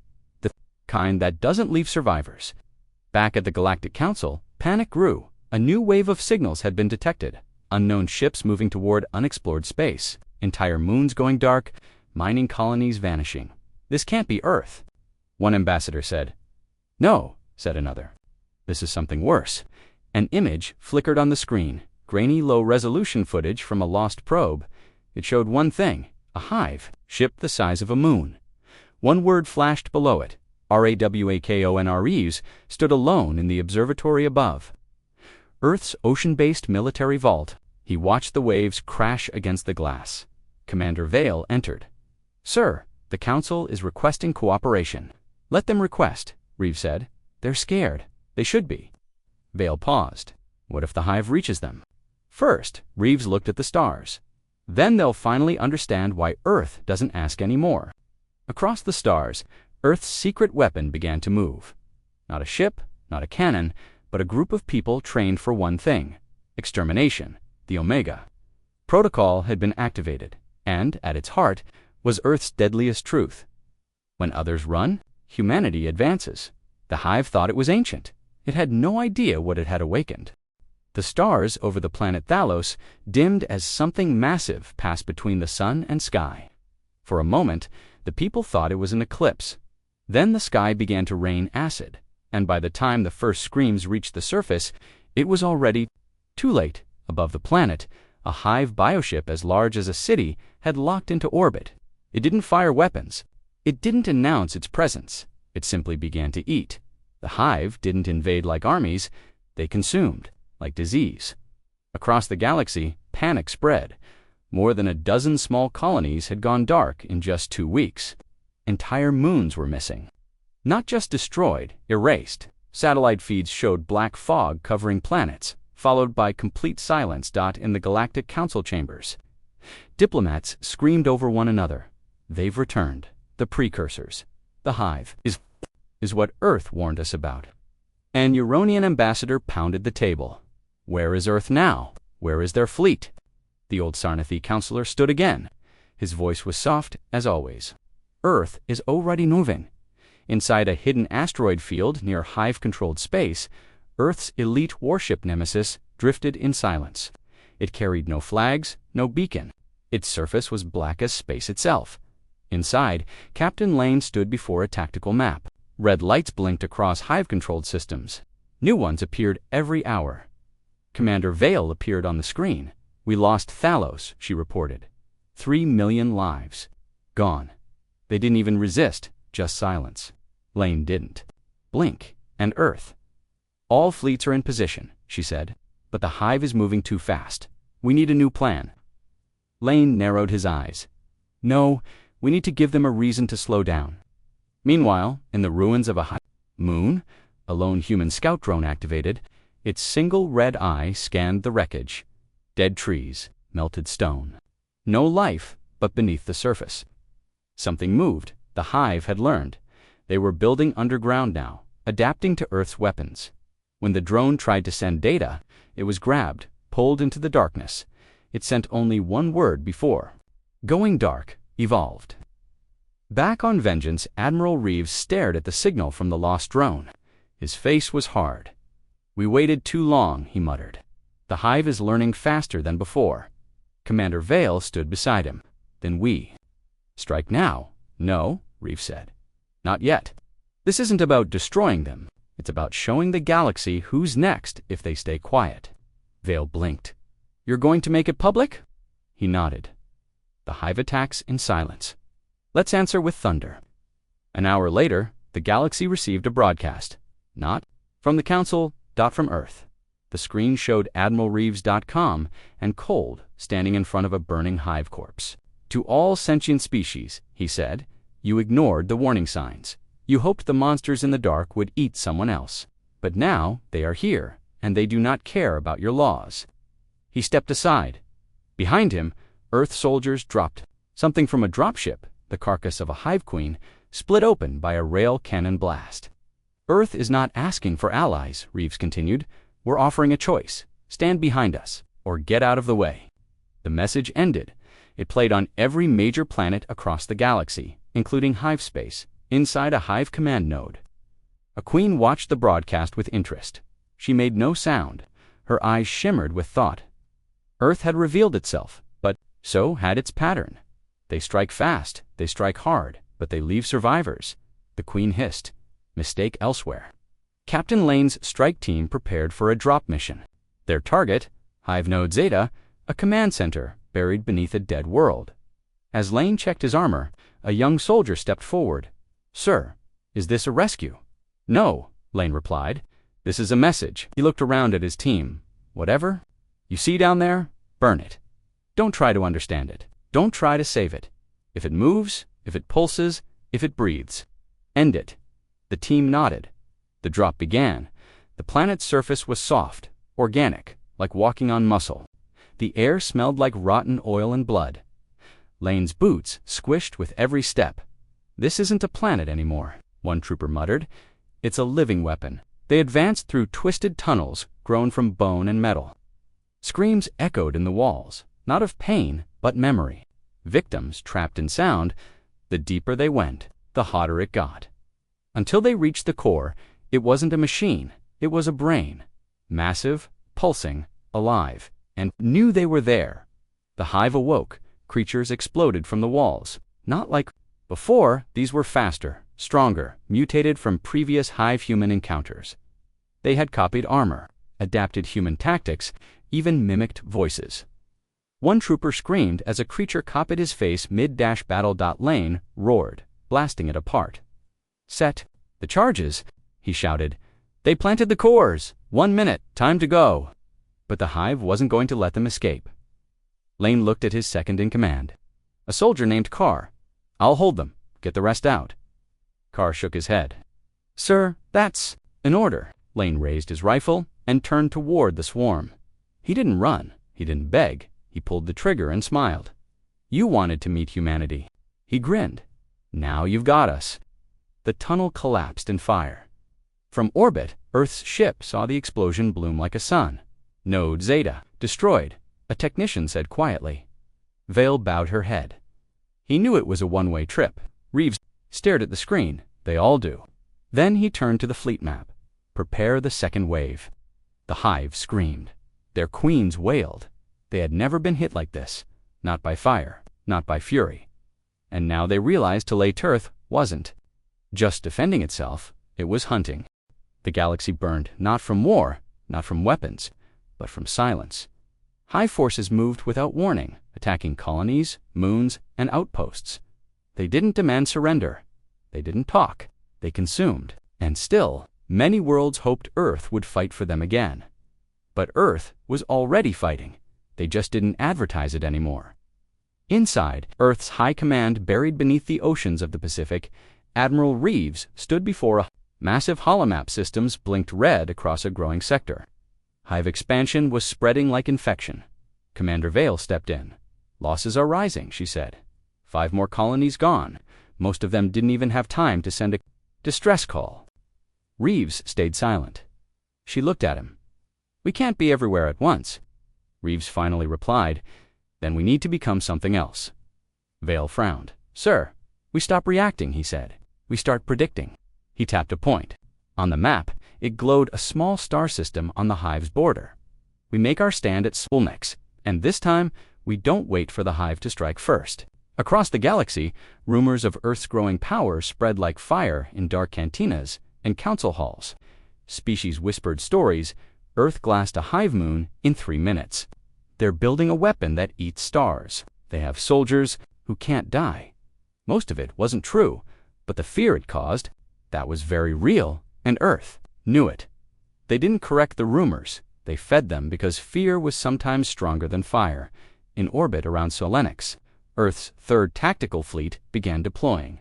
"The kind that doesn't leave survivors." Back at the Galactic Council, panic grew. A new wave of signals had been detected. Unknown ships moving toward unexplored space. Entire moons going dark. Mining colonies vanishing. "This can't be Earth," one ambassador said. "No," said another. "This is something worse." An image flickered on the screen. Grainy low-resolution footage from a lost probe. It showed one thing, a hive, ship the size of a moon. One word flashed below it. RAWAKONREs stood alone in the observatory above. Earth's ocean-based military vault. He watched the waves crash against the glass. Commander Vale entered. "Sir, the Council is requesting cooperation." "Let them request," Reeves said. "They're scared. They should be." Vale paused. "What if the hive reaches them?" First, Reeves looked at the stars. "Then they'll finally understand why Earth doesn't ask any more." Across the stars, Earth's secret weapon began to move. Not a ship, not a cannon, but a group of people trained for one thing: extermination, the Omega. Protocol had been activated, and, at its heart, was Earth's deadliest truth. When others run, humanity advances. The hive thought it was ancient. It had no idea what it had awakened. The stars over the planet Thalos dimmed as something massive passed between the sun and sky. For a moment, the people thought it was an eclipse. Then the sky began to rain acid, and by the time the first screams reached the surface, it was already too late. Above the planet, a hive bioship as large as a city had locked into orbit. It didn't fire weapons. It didn't announce its presence. It simply began to eat. The hive didn't invade like armies, they consumed, like disease. Across the galaxy, panic spread. More than a dozen small colonies had gone dark in just 2 weeks. Entire moons were missing. Not just destroyed, erased. Satellite feeds showed black fog covering planets, followed by complete silence in the Galactic Council chambers. Diplomats screamed over one another. They've returned. The precursors. The hive is what Earth warned us about. An Uronian ambassador pounded the table. Where is Earth now? Where is their fleet? The old Sarnathi counselor stood again. His voice was soft as always. Earth is already moving. Inside a hidden asteroid field near hive-controlled space, Earth's elite warship Nemesis drifted in silence. It carried no flags, no beacon. Its surface was black as space itself. Inside, Captain Lane stood before a tactical map. Red lights blinked across hive-controlled systems. New ones appeared every hour. Commander Vale appeared on the screen. "We lost Thalos," she reported. 3 million lives. Gone. They didn't even resist, just silence. Lane didn't. Blink, and Earth. "All fleets are in position," she said, "but the hive is moving too fast. We need a new plan." Lane narrowed his eyes. "No, we need to give them a reason to slow down." Meanwhile, in the ruins of a hive moon, a lone human scout drone activated, its single red eye scanned the wreckage. Dead trees, melted stone. No life, but beneath the surface. Something moved. The hive had learned. They were building underground now, adapting to Earth's weapons. When the drone tried to send data, it was grabbed, pulled into the darkness. It sent only one word before. Going dark, evolved. Back on Vengeance, Admiral Reeves stared at the signal from the lost drone. His face was hard. "We waited too long," he muttered. "The hive is learning faster than before." Commander Vale stood beside him. "Then we strike now?" "No," Reeves said. "Not yet. This isn't about destroying them. It's about showing the galaxy who's next if they stay quiet." Vale blinked. "You're going to make it public?" He nodded. The hive attacks in silence. Let's answer with thunder. An hour later, the galaxy received a broadcast. Not from the Council, from Earth. The screen showed AdmiralReeves.com and Cold standing in front of a burning hive corpse. "To all sentient species," he said, "you ignored the warning signs. You hoped the monsters in the dark would eat someone else. But now they are here, and they do not care about your laws." He stepped aside. Behind him, Earth soldiers dropped. Something from a dropship, the carcass of a hive queen, split open by a rail cannon blast. "Earth is not asking for allies," Reeves continued. "We're offering a choice. Stand behind us, or get out of the way." The message ended. It played on every major planet across the galaxy, including hive space, inside a hive command node. A queen watched the broadcast with interest. She made no sound. Her eyes shimmered with thought. Earth had revealed itself, but so had its pattern. They strike fast, they strike hard, but they leave survivors. The queen hissed. Mistake elsewhere. Captain Lane's strike team prepared for a drop mission. Their target, Hive Node Zeta, a command center buried beneath a dead world. As Lane checked his armor, a young soldier stepped forward. "Sir, is this a rescue?" "No," Lane replied. "This is a message." He looked around at his team. "Whatever you see down there, burn it. Don't try to understand it. Don't try to save it. If it moves, if it pulses, if it breathes, end it." The team nodded. The drop began. The planet's surface was soft, organic, like walking on muscle. The air smelled like rotten oil and blood. Lane's boots squished with every step. "This isn't a planet anymore," one trooper muttered. "It's a living weapon." They advanced through twisted tunnels grown from bone and metal. Screams echoed in the walls, not of pain, but memory. Victims trapped in sound. The deeper they went, the hotter it got. Until they reached the core, it wasn't a machine, it was a brain. Massive, pulsing, alive, and knew they were there. The hive awoke. Creatures exploded from the walls. Not like before, these were faster, stronger, mutated from previous hive-human encounters. They had copied armor, adapted human tactics, even mimicked voices. One trooper screamed as a creature copied his face mid-battle. Lane roared, blasting it apart. "Set the charges," he shouted. "They planted the cores! 1 minute, time to go!" But the hive wasn't going to let them escape. Lane looked at his second-in-command, a soldier named Carr. "I'll hold them. Get the rest out." Carr shook his head. "Sir, that's an order." Lane raised his rifle and turned toward the swarm. He didn't run. He didn't beg. He pulled the trigger and smiled. "You wanted to meet humanity." He grinned. "Now you've got us." The tunnel collapsed in fire. From orbit, Earth's ship saw the explosion bloom like a sun. "Node Zeta, destroyed," a technician said quietly. Vale bowed her head. He knew it was a one-way trip. Reeves stared at the screen. They all do. Then he turned to the fleet map. "Prepare the second wave." The hive screamed. Their queens wailed. They had never been hit like this. Not by fire, not by fury. And now they realized Tele Turth wasn't just defending itself, it was hunting. The galaxy burned not from war, not from weapons, but from silence. Hive forces moved without warning, attacking colonies, moons, and outposts. They didn't demand surrender. They didn't talk. They consumed. And still, many worlds hoped Earth would fight for them again. But Earth was already fighting. They just didn't advertise it anymore. Inside, Earth's high command buried beneath the oceans of the Pacific, Admiral Reeves stood before a massive holomap. Systems blinked red across a growing sector. Hive expansion was spreading like infection. Commander Vale stepped in. "Losses are rising," she said. 5 more colonies gone. Most of them didn't even have time to send a distress call. Reeves stayed silent. She looked at him. "We can't be everywhere at once." Reeves finally replied, "Then we need to become something else." Vale frowned. "Sir, we stop reacting," he said. "We start predicting." He tapped a point. On the map, it glowed a small star system on the hive's border. "We make our stand at Spolnex, and this time, we don't wait for the hive to strike first." Across the galaxy, rumors of Earth's growing power spread like fire in dark cantinas and council halls. Species whispered stories. Earth glassed a hive moon in 3 minutes. They're building a weapon that eats stars. They have soldiers who can't die. Most of it wasn't true, but the fear it caused, that was very real, and Earth knew it. They didn't correct the rumors. They fed them because fear was sometimes stronger than fire. In orbit around Solenix, Earth's 3rd Tactical Fleet began deploying.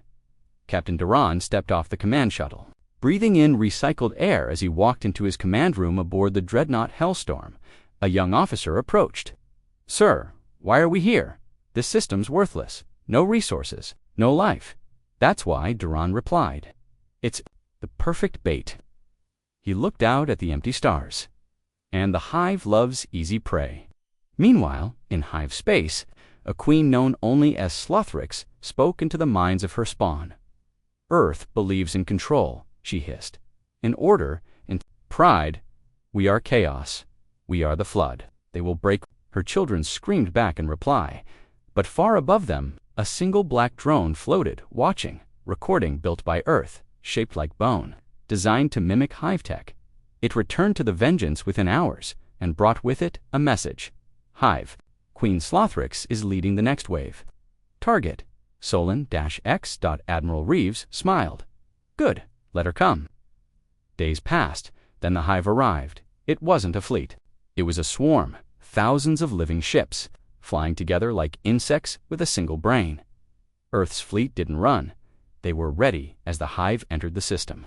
Captain Duran stepped off the command shuttle, breathing in recycled air as he walked into his command room aboard the dreadnought Hellstorm. A young officer approached. "Sir, why are we here? This system's worthless. No resources, no life." "That's why," Duran replied. "It's the perfect bait." He looked out at the empty stars. "And the hive loves easy prey." Meanwhile, in hive space, a queen known only as Slothrix spoke into the minds of her spawn. "Earth believes in control," she hissed. "In order, in pride. We are chaos. We are the flood. They will break." Her children screamed back in reply. But far above them, a single black drone floated, watching, recording built by Earth, shaped like bone, designed to mimic hive tech. It returned to the Vengeance within hours and brought with it a message. "Hive, Queen Slothrix is leading the next wave. Target, Solon-X. Admiral Reeves smiled. Good, let her come." Days passed, then the hive arrived. It wasn't a fleet. It was a swarm, thousands of living ships, flying together like insects with a single brain. Earth's fleet didn't run. They were ready as the hive entered the system.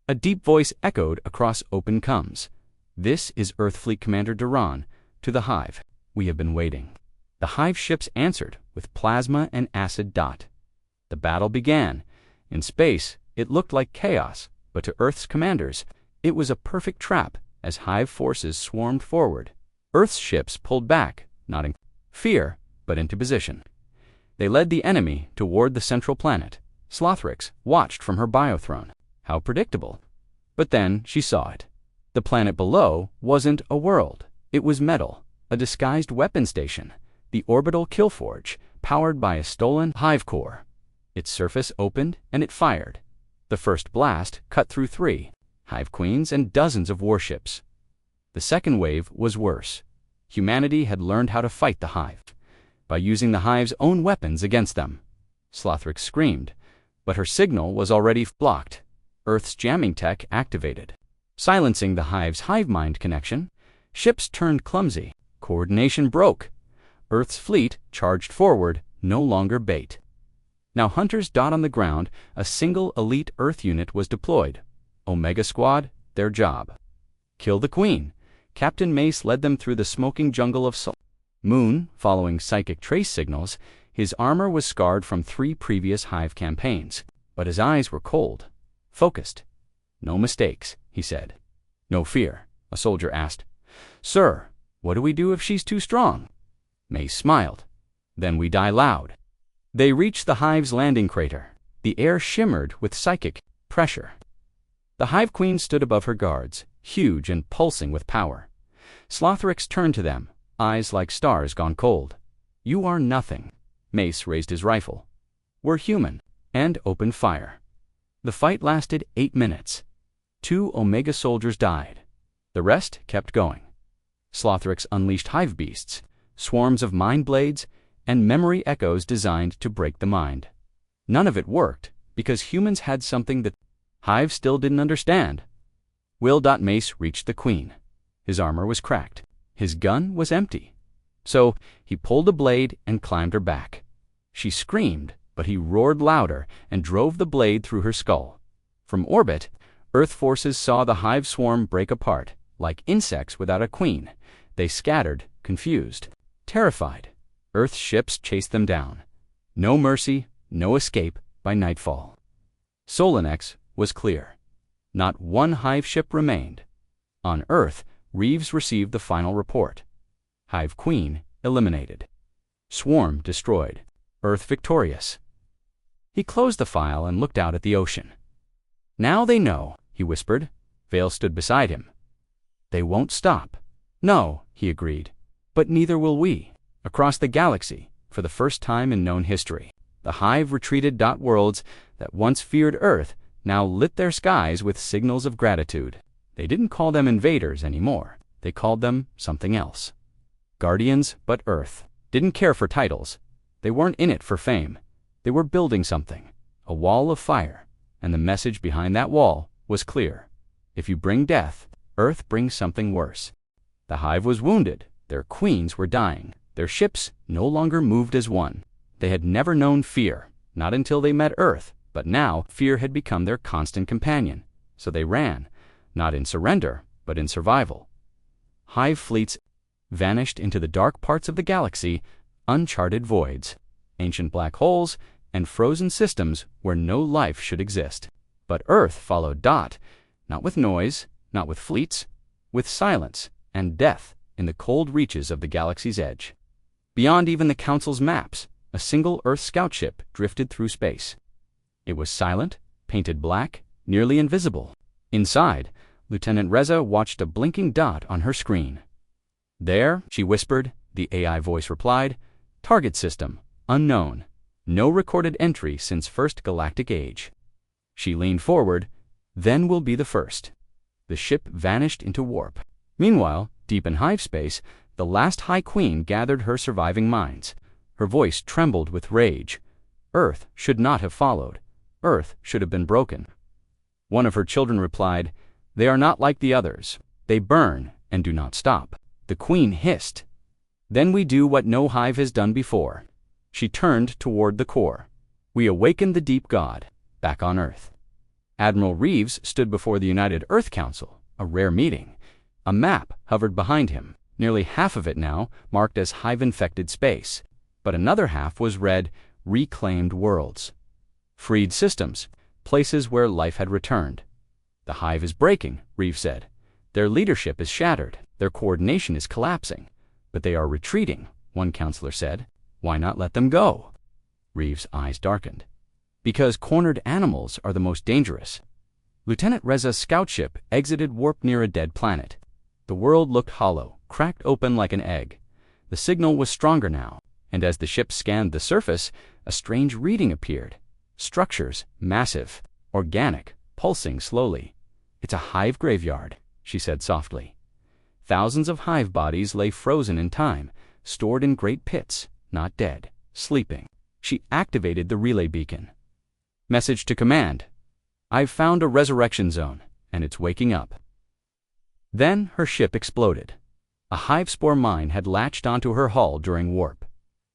A deep voice echoed across open comms. "This is Earth Fleet Commander Duran, to the hive. We have been waiting." The hive ships answered with plasma and acid dot. The battle began. In space, it looked like chaos, but to Earth's commanders, it was a perfect trap as hive forces swarmed forward. Earth's ships pulled back, not in fear, but into position. They led the enemy toward the central planet. Slothrix watched from her biothrone. How predictable. But then she saw it. The planet below wasn't a world. It was metal, a disguised weapon station, the orbital Killforge, powered by a stolen hive core. Its surface opened and it fired. The first blast cut through 3 hive queens and dozens of warships. The second wave was worse. Humanity had learned how to fight the hive by using the hive's own weapons against them. Slothrix screamed, but her signal was already blocked. Earth's jamming tech activated, silencing the hive's hive-mind connection. Ships turned clumsy. Coordination broke. Earth's fleet charged forward, no longer bait. Now hunters dot on the ground. A single elite Earth unit was deployed. Omega Squad, their job: kill the Queen. Captain Mace led them through the smoking jungle of Moon, following psychic trace signals. His armor was scarred from 3 previous hive campaigns, but his eyes were cold, focused. "No mistakes," he said. "No fear," a soldier asked. "Sir, what do we do if she's too strong?" Mace smiled. "Then we die loud." They reached the hive's landing crater. The air shimmered with psychic pressure. The Hive Queen stood above her guards, huge and pulsing with power. Slothrix turned to them, eyes like stars gone cold. "You are nothing." Mace raised his rifle. "We're human," and opened fire. The fight lasted 8 minutes. 2 Omega soldiers died. The rest kept going. Slothrix unleashed hive beasts, swarms of mind blades, and memory echoes designed to break the mind. None of it worked, because humans had something that Hive still didn't understand. Mace reached the Queen. His armor was cracked. His gun was empty. So he pulled a blade and climbed her back. She screamed, but he roared louder and drove the blade through her skull. From orbit, Earth forces saw the hive swarm break apart, like insects without a queen. They scattered, confused, terrified. Earth's ships chased them down. No mercy, no escape by nightfall. Solanex was clear. Not one hive ship remained. On Earth, Reeves received the final report. Hive Queen eliminated. Swarm destroyed. Earth victorious. He closed the file and looked out at the ocean. "Now they know," he whispered. Vale stood beside him. "They won't stop." "No," he agreed. "But neither will we." Across the galaxy, for the first time in known history, the hive retreated. Worlds that once feared Earth now lit their skies with signals of gratitude. They didn't call them invaders anymore. They called them something else. Guardians, but Earth didn't care for titles. They weren't in it for fame. They were building something, a wall of fire, and the message behind that wall was clear. If you bring death, Earth brings something worse. The hive was wounded. Their queens were dying. Their ships no longer moved as one. They had never known fear, not until they met Earth, but now fear had become their constant companion. So they ran, not in surrender, but in survival. Hive fleets vanished into the dark parts of the galaxy, uncharted voids, ancient black holes, and frozen systems where no life should exist. But Earth followed. Not with noise, not with fleets, with silence and death in the cold reaches of the galaxy's edge. Beyond even the Council's maps, a single Earth scout ship drifted through space. It was silent, painted black, nearly invisible. Inside, Lieutenant Reza watched a blinking dot on her screen. "There," she whispered, the AI voice replied. "Target system, unknown. No recorded entry since First Galactic Age." She leaned forward. "Then we'll be the first." The ship vanished into warp. Meanwhile, deep in hive space, the last High Queen gathered her surviving minds. Her voice trembled with rage. Earth should not have followed. Earth should have been broken. One of her children replied, "They are not like the others. They burn and do not stop." The Queen hissed. "Then we do what no hive has done before." She turned toward the core. "We awakened the deep god, back on Earth." Admiral Reeves stood before the United Earth Council, a rare meeting. A map hovered behind him, nearly half of it now marked as hive-infected space, but another half was read, "Reclaimed Worlds." Freed systems, places where life had returned. "The hive is breaking," Reeves said. "Their leadership is shattered. Their coordination is collapsing. But they are retreating," one counselor said. "Why not let them go?" Reeves' eyes darkened. "Because cornered animals are the most dangerous." Lieutenant Reza's scout ship exited warp near a dead planet. The world looked hollow, cracked open like an egg. The signal was stronger now, and as the ship scanned the surface, a strange reading appeared. Structures, massive, organic, pulsing slowly. "It's a hive graveyard," she said softly. Thousands of hive bodies lay frozen in time, stored in great pits, not dead, sleeping. She activated the relay beacon. "Message to command." "I've found a resurrection zone, and it's waking up." Then her ship exploded. A hive spore mine had latched onto her hull during warp.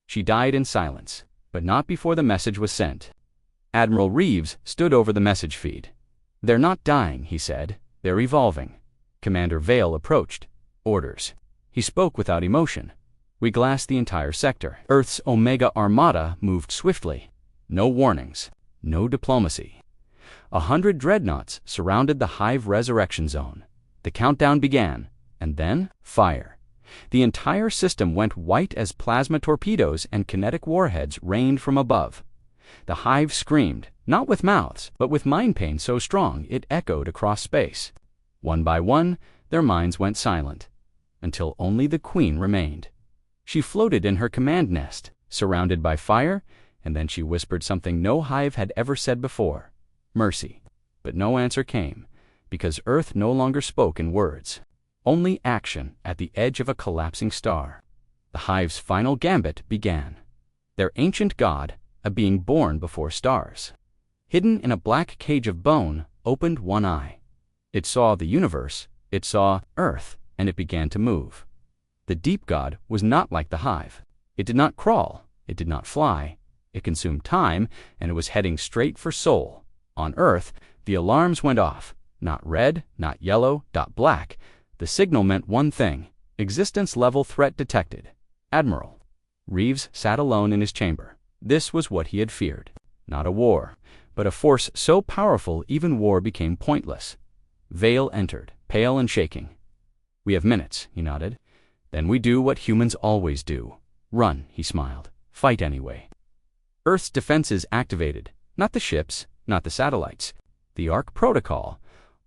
She died in silence, but not before the message was sent. Admiral Reeves stood over the message feed. "They're not dying," he said. "They're evolving." Commander Vale approached. "Orders." He spoke without emotion. "We glassed the entire sector. Earth's Omega Armada moved swiftly. No warnings. No diplomacy. 100 dreadnoughts surrounded the hive resurrection zone. The countdown began, and then fire. The entire system went white as plasma torpedoes and kinetic warheads rained from above. The hive screamed, not with mouths, but with mind pain so strong it echoed across space. One by one, their minds went silent, until only the Queen remained. She floated in her command nest, surrounded by fire, and then she whispered something no hive had ever said before: mercy. But no answer came, because Earth no longer spoke in words. Only action at the edge of a collapsing star. The hive's final gambit began. Their ancient god, a being born before stars, hidden in a black cage of bone, opened one eye. It saw the universe, it saw Earth, and it began to move. The deep god was not like the hive. It did not crawl, it did not fly. It consumed time, and it was heading straight for Sol. On Earth, the alarms went off. Not red, not yellow, not black. The signal meant one thing: existence-level threat detected. Admiral. Reeves sat alone in his chamber. This was what he had feared. Not a war, but a force so powerful even war became pointless. Vale entered, pale and shaking. "We have minutes," he nodded. "Then we do what humans always do. Run," he smiled. "Fight anyway." Earth's defenses activated. Not the ships, not the satellites. The Ark Protocol.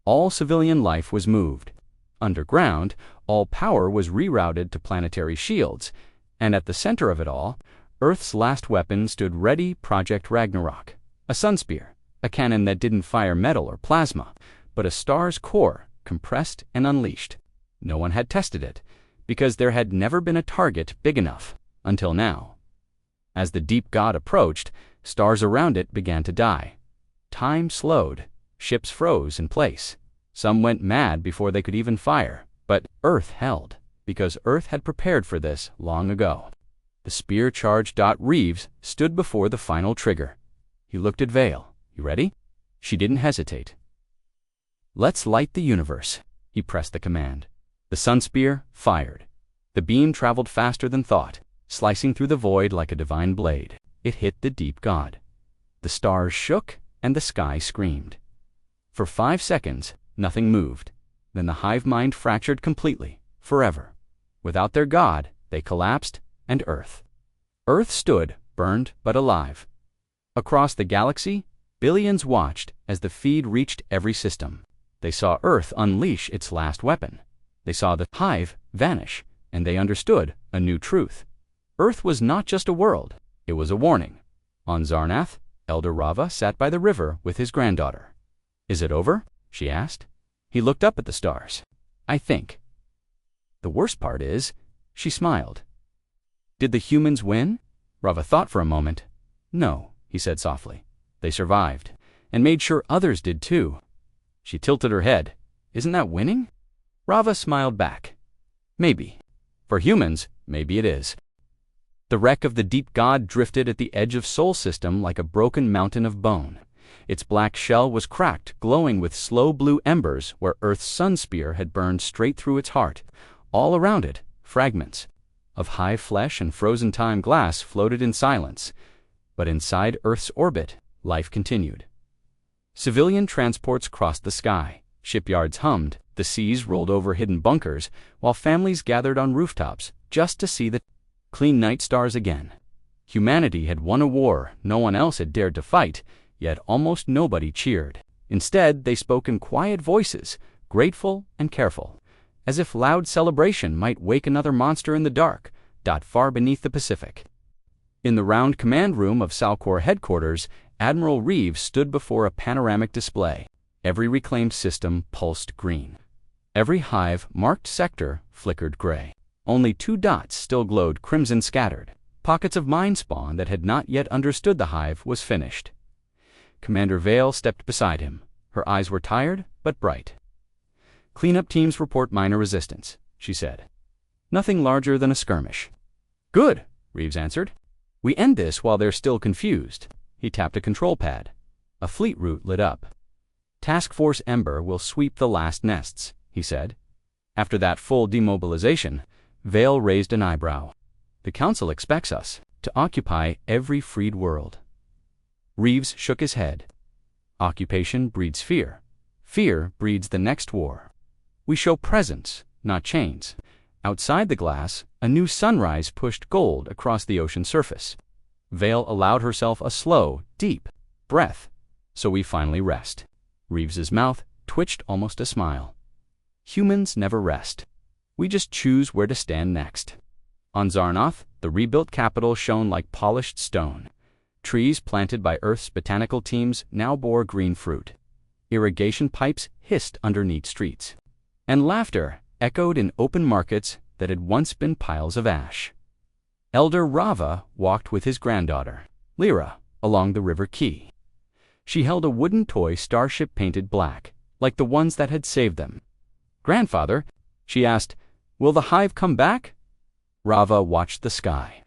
All civilian life was moved. Underground, all power was rerouted to planetary shields. And at the center of it all, Earth's last weapon stood ready: Project Ragnarok. A sunspear, a cannon that didn't fire metal or plasma, but a star's core, compressed and unleashed. No one had tested it, because there had never been a target big enough, until now. As the deep god approached, stars around it began to die. Time slowed. Ships froze in place. Some went mad before they could even fire. But Earth held, because Earth had prepared for this long ago. The spear-charged Reeves stood before the final trigger. He looked at Vale. "You ready?" She didn't hesitate. "Let's light the universe." He pressed the command. The sunspear fired. The beam traveled faster than thought, slicing through the void like a divine blade. It hit the deep god. The stars shook, and the sky screamed. For 5 seconds, nothing moved. Then the hive mind fractured completely, forever. Without their god, they collapsed, and Earth. Earth stood, burned but alive. Across the galaxy, billions watched as the feed reached every system. They saw Earth unleash its last weapon. They saw the hive vanish, and they understood a new truth. Earth was not just a world, it was a warning. On Zarnath, Elder Rava sat by the river with his granddaughter. "Is it over?" she asked. He looked up at the stars. "I think." "The worst part is," she smiled. "Did the humans win?" Rava thought for a moment. "No," he said softly. "They survived, and made sure others did too." She tilted her head. "Isn't that winning?" Rava smiled back. "Maybe. For humans, maybe it is." The wreck of the deep god drifted at the edge of Sol system like a broken mountain of bone. Its black shell was cracked, glowing with slow blue embers where Earth's sunspear had burned straight through its heart. All around it, fragments of hive flesh and frozen time glass floated in silence. But inside Earth's orbit, life continued. Civilian transports crossed the sky, shipyards hummed, the seas rolled over hidden bunkers, while families gathered on rooftops just to see the clean night stars again. Humanity had won a war no one else had dared to fight, yet almost nobody cheered. Instead, they spoke in quiet voices, grateful and careful, as if loud celebration might wake another monster in the dark, far beneath the Pacific. In the round command room of Salcor headquarters, Admiral Reeves stood before a panoramic display. Every reclaimed system pulsed green. Every hive-marked sector flickered gray. Only 2 dots still glowed crimson scattered. Pockets of mind spawn that had not yet understood the hive was finished. Commander Vale stepped beside him. Her eyes were tired, but bright. "Cleanup teams report minor resistance," she said. "Nothing larger than a skirmish." "Good," Reeves answered. "We end this while they're still confused." He tapped a control pad. A fleet route lit up. "Task Force Ember will sweep the last nests," he said. After that full demobilization, Vale raised an eyebrow. "The Council expects us to occupy every freed world." Reeves shook his head. "Occupation breeds fear. Fear breeds the next war. We show presence, not chains." Outside the glass, a new sunrise pushed gold across the ocean surface. Vale allowed herself a slow, deep breath. "So we finally rest." Reeves's mouth twitched almost a smile. "Humans never rest. We just choose where to stand next." On Zarnoth, the rebuilt capital shone like polished stone. Trees planted by Earth's botanical teams now bore green fruit. Irrigation pipes hissed under neat streets. And laughter echoed in open markets that had once been piles of ash. Elder Rava walked with his granddaughter, Lyra, along the river quay. She held a wooden toy starship painted black, like the ones that had saved them. "Grandfather," she asked, "will the hive come back?" Rava watched the sky.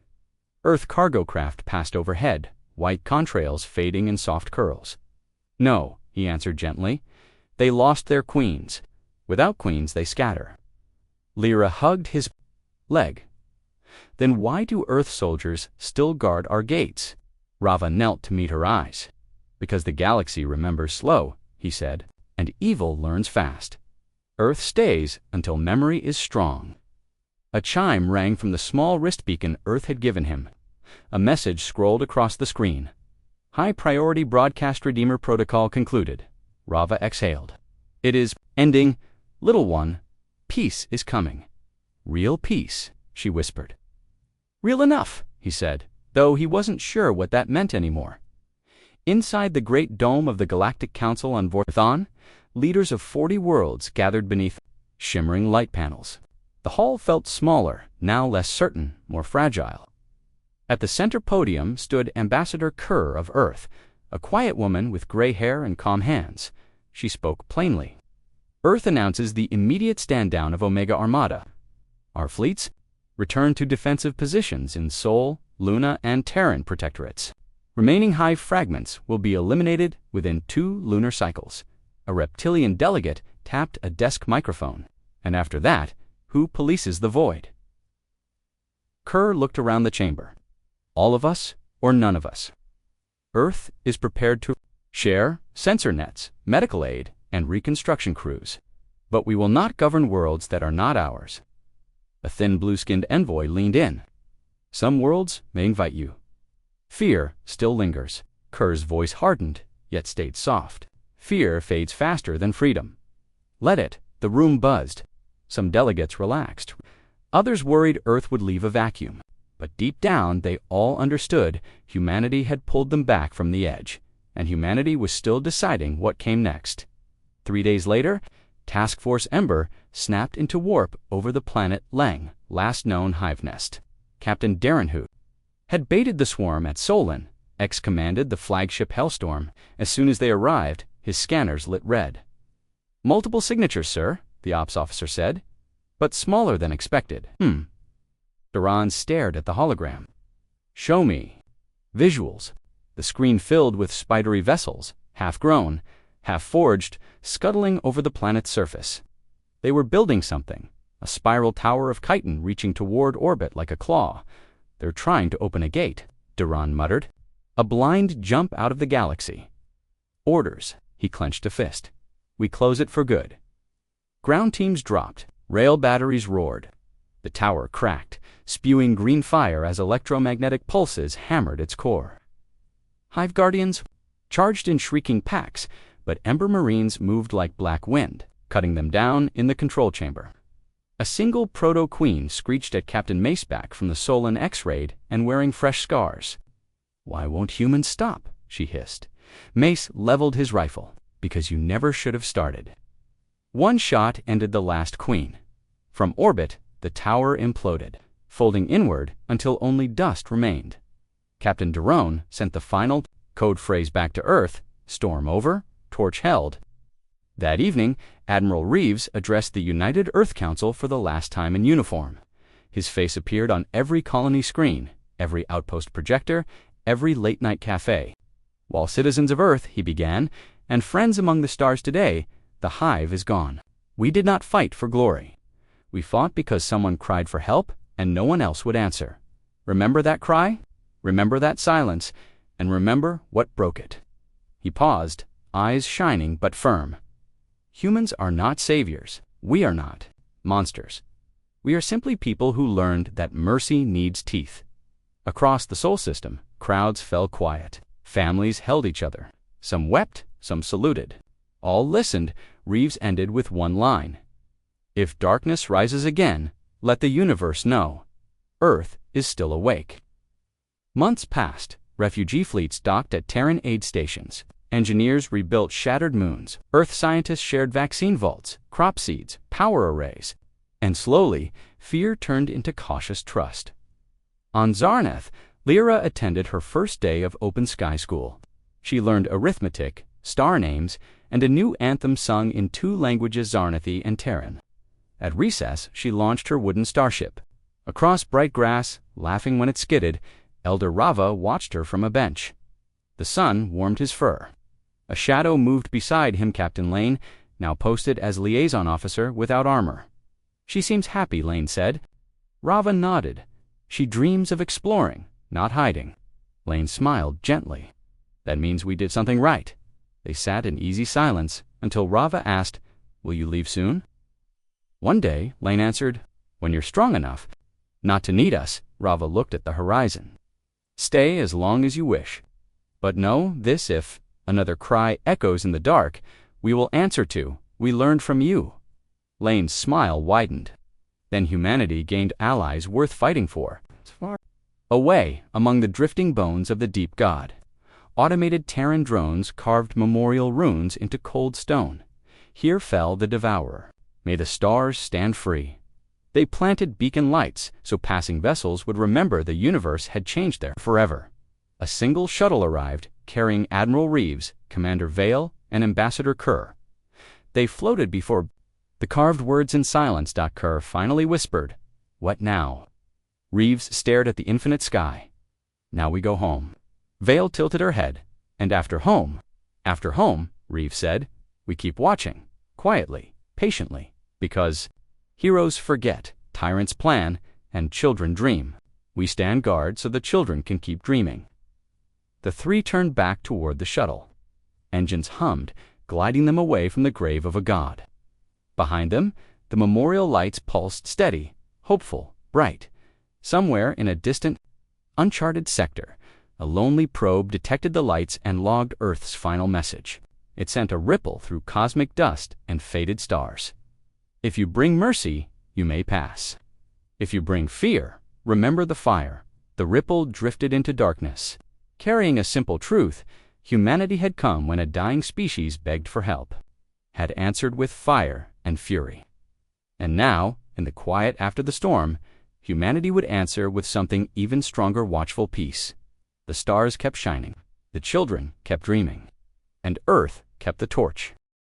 Earth cargo craft passed overhead, white contrails fading in soft curls. "No," he answered gently. "They lost their queens. Without queens, they scatter." Lyra hugged his leg. "Then why do Earth soldiers still guard our gates?" Rava knelt to meet her eyes. "Because the galaxy remembers slow," he said, "and evil learns fast. Earth stays until memory is strong." A chime rang from the small wrist beacon Earth had given him. A message scrolled across the screen. "High priority broadcast Redeemer protocol concluded." Rava exhaled. "It is ending. Little one, peace is coming." "Real peace," she whispered. "Real enough," he said, though he wasn't sure what that meant anymore. Inside the great dome of the Galactic Council on Vorthon, leaders of 40 worlds gathered beneath shimmering light panels. The hall felt smaller, now less certain, more fragile. At the center podium stood Ambassador Kerr of Earth, a quiet woman with gray hair and calm hands. She spoke plainly. "Earth announces the immediate stand-down of Omega Armada. Our fleets return to defensive positions in Sol, Luna, and Terran protectorates. Remaining hive fragments will be eliminated within 2 lunar cycles." A reptilian delegate tapped a desk microphone. "And after that, who polices the void?" Kerr looked around the chamber. "All of us or none of us. Earth is prepared to share sensor nets, medical aid, and reconstruction crews. But we will not govern worlds that are not ours." A thin blue-skinned envoy leaned in. "Some worlds may invite you." Fear still lingers. Kerr's voice hardened, yet stayed soft. "Fear fades faster than freedom. Let it." The room buzzed. Some delegates relaxed. Others worried Earth would leave a vacuum. But deep down, they all understood humanity had pulled them back from the edge, and humanity was still deciding what came next. 3 days later, Task Force Ember snapped into warp over the planet Lang, last known hive nest. Captain Darrenhoot had baited the swarm at Solon. X commanded the flagship Hellstorm. As soon as they arrived, his scanners lit red. "Multiple signatures, sir," the ops officer said, "but smaller than expected." Duran stared at the hologram. "Show me." Visuals. The screen filled with spidery vessels, half-grown, half-forged, scuttling over the planet's surface. They were building something, a spiral tower of chitin reaching toward orbit like a claw. "They're trying to open a gate," Duran muttered. "A blind jump out of the galaxy." "Orders." He clenched a fist. "We close it for good." Ground teams dropped. Rail batteries roared. The tower cracked, spewing green fire as electromagnetic pulses hammered its core. Hive Guardians charged in shrieking packs, but Ember Marines moved like black wind, cutting them down in the control chamber. A single proto-queen screeched at Captain Maceback from the Solon X-raid and wearing fresh scars. "Why won't humans stop?" she hissed. Mace leveled his rifle. "Because you never should have started." One shot ended the last queen. From orbit, the tower imploded, folding inward until only dust remained. Captain Derone sent the final code phrase back to Earth: "Storm over, torch held, That evening, Admiral Reeves addressed the United Earth Council for the last time in uniform. His face appeared on every colony screen, every outpost projector, every late-night cafe. While citizens of Earth, he began, and friends among the stars today, the hive is gone. We did not fight for glory. We fought because someone cried for help and no one else would answer. Remember that cry? Remember that silence? And remember what broke it. He paused, eyes shining but firm. Humans are not saviors. We are not monsters. We are simply people who learned that mercy needs teeth. Across the Sol system, crowds fell quiet. Families held each other. Some wept, some saluted. All listened. Reeves ended with one line. If darkness rises again, let the universe know. Earth is still awake. Months passed. Refugee fleets docked at Terran aid stations. Engineers rebuilt shattered moons. Earth scientists shared vaccine vaults, crop seeds, power arrays. And slowly, fear turned into cautious trust. On Zarnath, Lyra attended her first day of open sky school. She learned arithmetic, star names, and a new anthem sung in 2 languages, Zarnathi and Terran. At recess, she launched her wooden starship. Across bright grass, laughing when it skidded, Elder Rava watched her from a bench. The sun warmed his fur. A shadow moved beside him, Captain Lane, now posted as liaison officer without armor. She seems happy, Lane said. Rava nodded. She dreams of exploring, not hiding. Lane smiled gently. That means we did something right. They sat in easy silence until Rava asked, "Will you leave soon?" One day, Lane answered, "When you're strong enough not to need us." Rava looked at the horizon. "Stay as long as you wish. But know this: if another cry echoes in the dark, we will answer to. We learned from you." Lane's smile widened. Then humanity gained allies worth fighting for. Far away, among the drifting bones of the deep god, automated Terran drones carved memorial runes into cold stone. Here fell the devourer. May the stars stand free. They planted beacon lights so passing vessels would remember the universe had changed there forever. A single shuttle arrived, carrying Admiral Reeves, Commander Vale, and Ambassador Kerr. They floated before the carved words in silence. Kerr finally whispered, "What now?" Reeves stared at the infinite sky. "Now we go home." Vale tilted her head. "And after home, Reeves said, we keep watching, quietly, patiently, because heroes forget, tyrants plan, and children dream. We stand guard so the children can keep dreaming." The 3 turned back toward the shuttle. Engines hummed, gliding them away from the grave of a god. Behind them, the memorial lights pulsed steady, hopeful, bright. Somewhere in a distant, uncharted sector, a lonely probe detected the lights and logged Earth's final message. It sent a ripple through cosmic dust and faded stars. If you bring mercy, you may pass. If you bring fear, remember the fire. The ripple drifted into darkness. Carrying a simple truth, humanity had come when a dying species begged for help, had answered with fire and fury. And now, in the quiet after the storm, humanity would answer with something even stronger: watchful peace. The stars kept shining, the children kept dreaming, and Earth kept the torch.